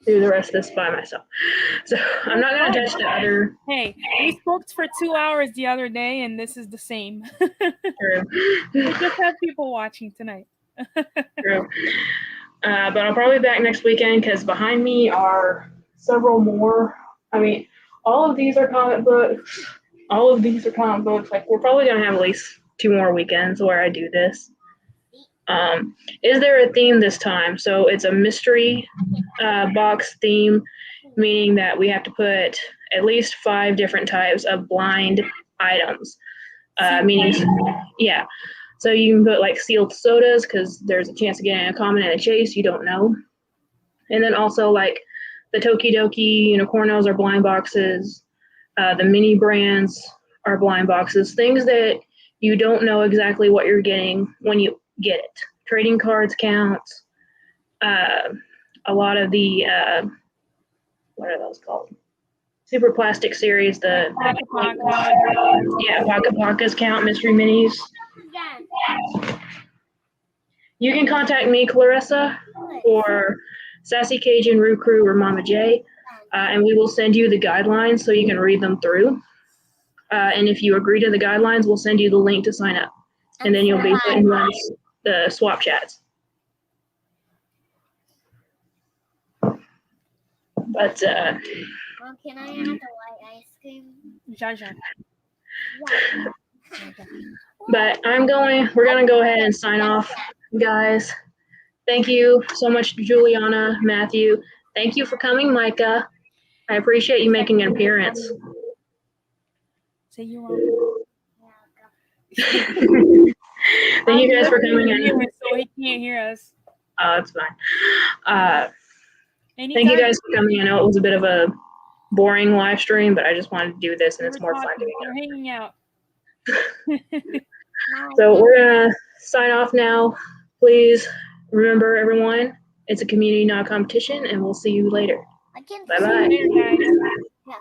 do the rest of this by myself. So I'm not gonna touch the other. Hey, we spoke for 2 hours the other day, and this is the same. True. We just have people watching tonight. True. But I'll probably be back next weekend because behind me are several more. I mean, all of these are comic books. Like, we're probably gonna have at least 2 more weekends where I do this. Is there a theme this time? So it's a mystery box theme, meaning that we have to put at least 5 different types of blind items. Meaning, yeah. So you can put like sealed sodas because there's a chance of getting a common and a chase. You don't know. And then also like the Tokidoki Unicornos are blind boxes. The mini brands are blind boxes. Things that you don't know exactly what you're getting when you get it. Trading cards count. A lot of the what are those called? Super Plastic series. The Pocket Pacas count. Mystery minis. You can contact me, Clarissa, or Sassy Cajun, Roo Crew, or Mama J, and we will send you the guidelines so you can read them through. And if you agree to the guidelines, we'll send you the link to sign up, and then you'll be put in the swap chats. But Mom, can I have the white ice cream? Jaja. But we're gonna go ahead and sign off, guys. Thank you so much, Juliana, Matthew. Thank you for coming, Micah. I appreciate you making an appearance. Say you wrong. Thank you guys for coming in. So he can't hear us. Oh, it's fine. Thank you guys for coming. I know it was a bit of a boring live stream, but I just wanted to do this, and it's more fun doing it. We're hanging out. So we're gonna sign off now. Please remember, everyone, it's a community, not a competition, and we'll see you later. Bye bye. See you later, guys. Yeah.